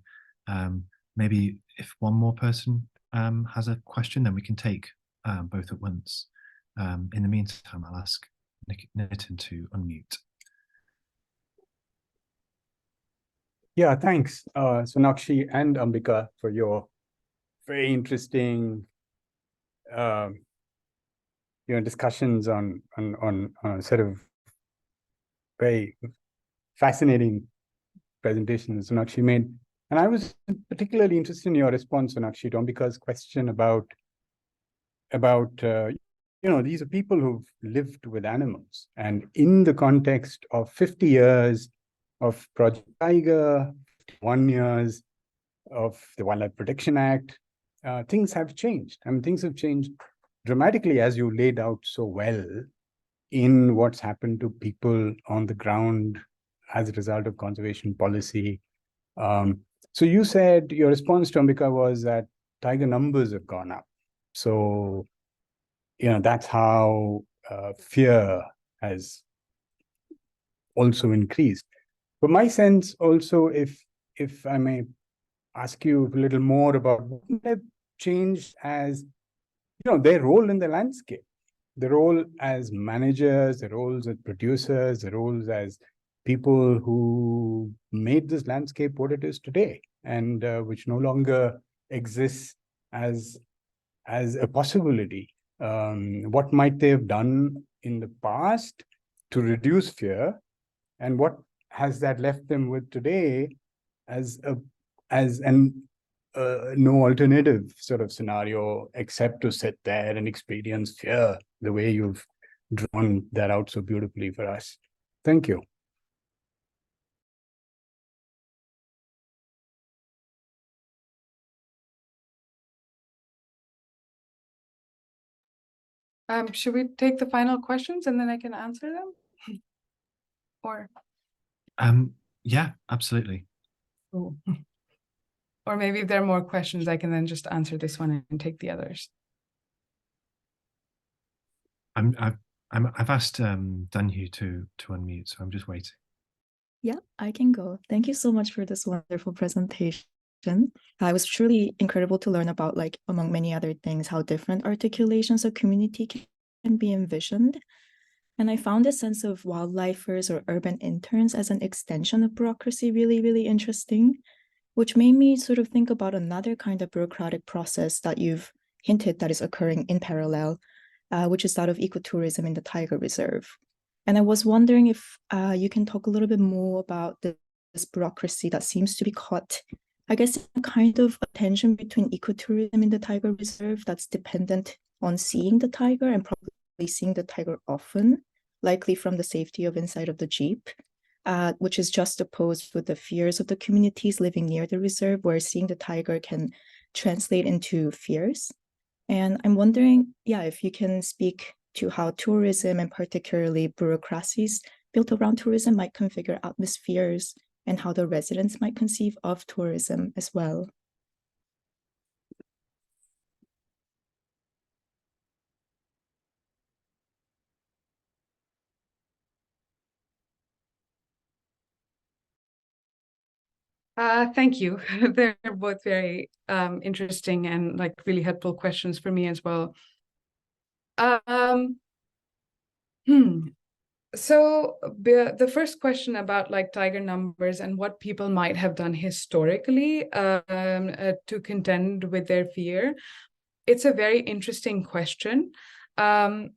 [SPEAKER 1] Maybe if one more person has a question, then we can take both at once. In the meantime, I'll ask Nitin to unmute.
[SPEAKER 6] Yeah, thanks, Sonakshi and Ambika, for your very interesting discussions on sort of very fascinating presentations Sonakshi made. And I was particularly interested in your response, Sonakshi, to Ambika's question about these are people who've lived with animals, and in the context of 50 years of Project Tiger, 1 years of the Wildlife Protection Act, things have changed. I mean, things have changed dramatically, as you laid out so well, in what's happened to people on the ground as a result of conservation policy. So you said your response to Ambika was that tiger numbers have gone up. So, that's how fear has also increased. But my sense also, if I may ask you a little more about what they've changed as, their role in the landscape, the role as managers, the roles as producers, the roles as people who made this landscape what it is today, and which no longer exists as a possibility. What might they have done in the past to reduce fear, and what has that left them with today as no alternative sort of scenario except to sit there and experience fear the way you've drawn that out so beautifully for us. Thank you.
[SPEAKER 2] Should we take the final questions and then I can answer them? Or
[SPEAKER 1] yeah, absolutely.
[SPEAKER 2] oh. Or maybe if there are more questions, I can then just answer this one and take the others.
[SPEAKER 1] I've asked Danhu to unmute, so I'm just waiting.
[SPEAKER 7] Yeah, I can go. Thank you so much for this wonderful presentation. It was truly incredible to learn about, like, among many other things, how different articulations of community can be envisioned. And I found the sense of wildlifers or urban interns as an extension of bureaucracy really, really interesting, which made me sort of think about another kind of bureaucratic process that you've hinted that is occurring in parallel, which is that of ecotourism in the Tiger Reserve. And I was wondering if you can talk a little bit more about this bureaucracy that seems to be caught, I guess, in a kind of a tension between ecotourism in the Tiger Reserve that's dependent on seeing the tiger and probably seeing the tiger often, likely from the safety of inside of the Jeep, which is juxtaposed with the fears of the communities living near the reserve, where seeing the tiger can translate into fears. And I'm wondering, if you can speak to how tourism, and particularly bureaucracies built around tourism, might configure atmospheres, and how the residents might conceive of tourism as well.
[SPEAKER 2] Thank you. They're both very interesting and like really helpful questions for me as well. So the first question about like tiger numbers and what people might have done historically to contend with their fear, it's a very interesting question. I'm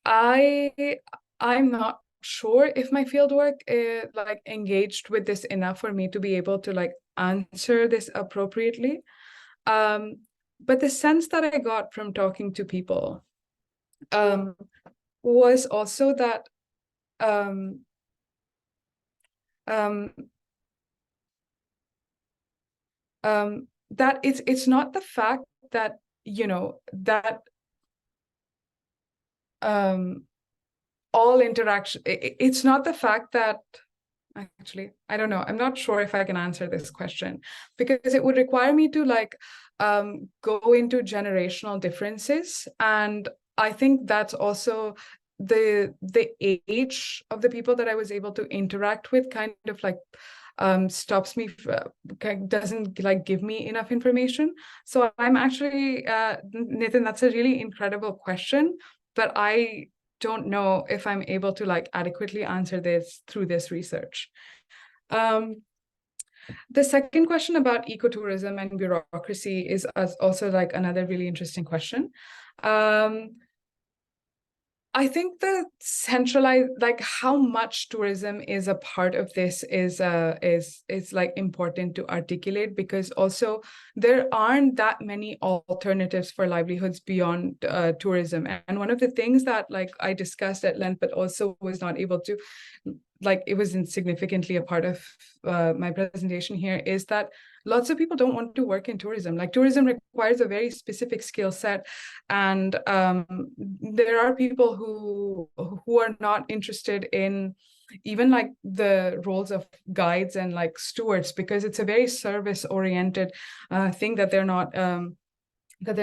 [SPEAKER 2] not sure if my fieldwork like engaged with this enough for me to be able to like answer this appropriately. But the sense that I got from talking to people was also that that it's not the fact that that all interaction, it's not the fact that actually, I don't know, I'm not sure if I can answer this question, because it would require me to like go into generational differences, and I think that's also the age of the people that I was able to interact with kind of like stops me, doesn't like give me enough information. So I'm actually, Nathan, that's a really incredible question, but I don't know if I'm able to like adequately answer this through this research. The second question about ecotourism and bureaucracy is also like another really interesting question. I think the centralized, like how much tourism is a part of this is like important to articulate, because also there aren't that many alternatives for livelihoods beyond tourism. And one of the things that like I discussed at length, but also was not able to, like it was insignificantly a part of my presentation here, is that lots of people don't want to work in tourism. Like tourism requires a very specific skill set, and there are people who are not interested in even like the roles of guides and like stewards, because it's a very service oriented thing that they're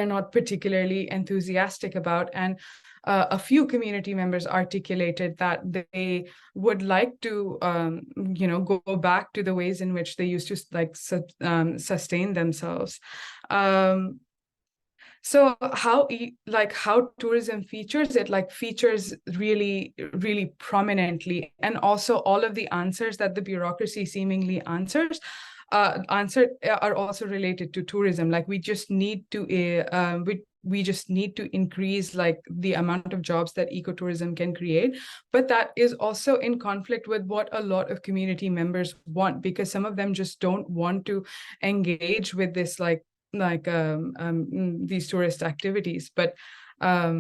[SPEAKER 2] not particularly enthusiastic about. And a few community members articulated that they would like to, go back to the ways in which they used to like sustain themselves. So how tourism features it, like features really, really prominently, and also all of the answers that the bureaucracy seemingly answered are also related to tourism. Like we just need to we just need to increase like the amount of jobs that ecotourism can create, but that is also in conflict with what a lot of community members want, because some of them just don't want to engage with this these tourist activities. But yeah,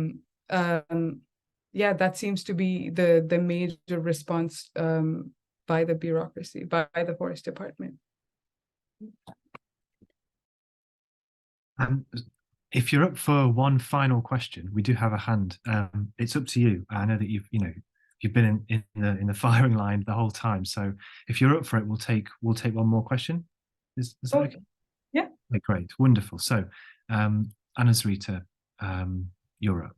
[SPEAKER 2] that seems to be the major response by the bureaucracy, by the forest department.
[SPEAKER 1] If you're up for one final question, we do have a hand. It's up to you. I know that you've been in the firing line the whole time. So if you're up for it, we'll take one more question. Is that okay?
[SPEAKER 2] Yeah.
[SPEAKER 1] Okay, great, wonderful. So, Anasrita, you're up.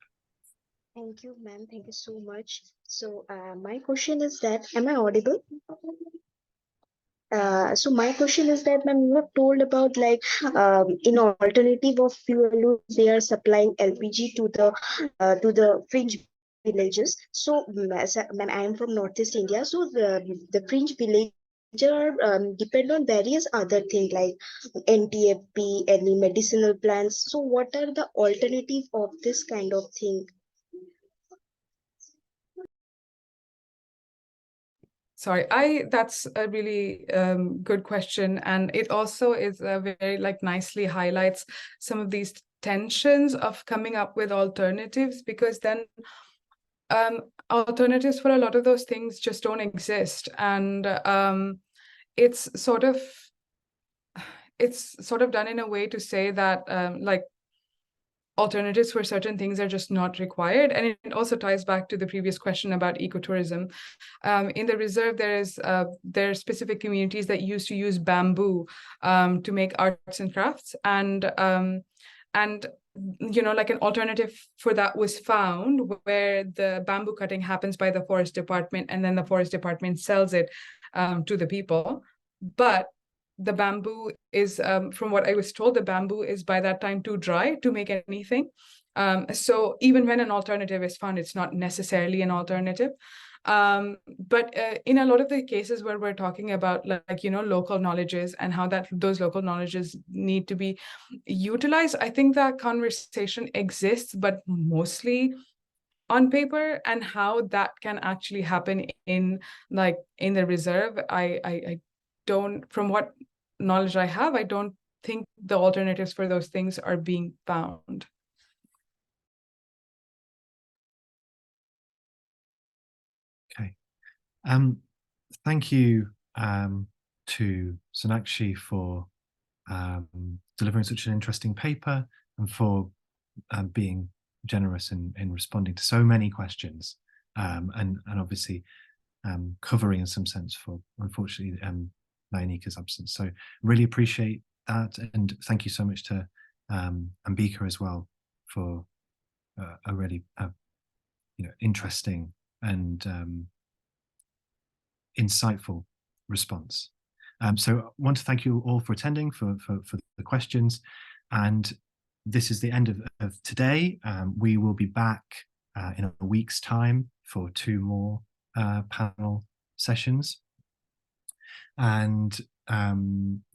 [SPEAKER 8] Thank you, ma'am. Thank you so much. So my question is that, am I audible? So my question is that, ma'am, you have told about like in alternative of fuel, they are supplying LPG to the fringe villages. So, ma'am, I am from Northeast India. So the fringe villages are depend on various other things like NTFP, any medicinal plants. So what are the alternative of this kind of thing?
[SPEAKER 2] Sorry, that's a really good question, and it also is a very like nicely highlights some of these tensions of coming up with alternatives, because then alternatives for a lot of those things just don't exist, and it's sort of done in a way to say that like alternatives for certain things are just not required. And it also ties back to the previous question about ecotourism. In the reserve, there are specific communities that used to use bamboo to make arts and crafts, and like an alternative for that was found, where the bamboo cutting happens by the forest department, and then the forest department sells it to the people. But the bamboo is, from what I was told, the bamboo is by that time too dry to make anything. So even when an alternative is found, it's not necessarily an alternative. But in a lot of the cases where we're talking about local knowledges and how those local knowledges need to be utilized, I think that conversation exists, but mostly on paper, and how that can actually happen in the reserve, I don't, from what knowledge I have, I don't think the alternatives for those things are being found.
[SPEAKER 1] Okay. Thank you to Sonakshi for delivering such an interesting paper, and for being generous in responding to so many questions, and obviously covering in some sense for, unfortunately, Nayanika's absence. So really appreciate that, and thank you so much to Ambika as well for a really interesting and insightful response. So I want to thank you all for attending, for the questions. And this is the end of today. We will be back in a week's time for 2 more panel sessions. And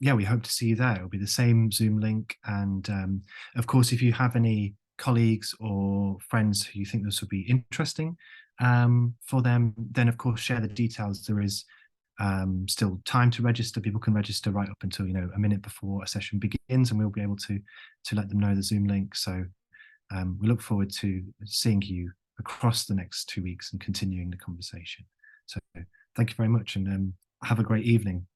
[SPEAKER 1] yeah, we hope to see you there. It'll be the same Zoom link. And of course, if you have any colleagues or friends who you think this would be interesting for them, then of course share the details. There is still time to register. People can register right up until, a minute before a session begins, and we'll be able to let them know the Zoom link. So we look forward to seeing you across the next 2 weeks and continuing the conversation. So thank you very much, and have a great evening.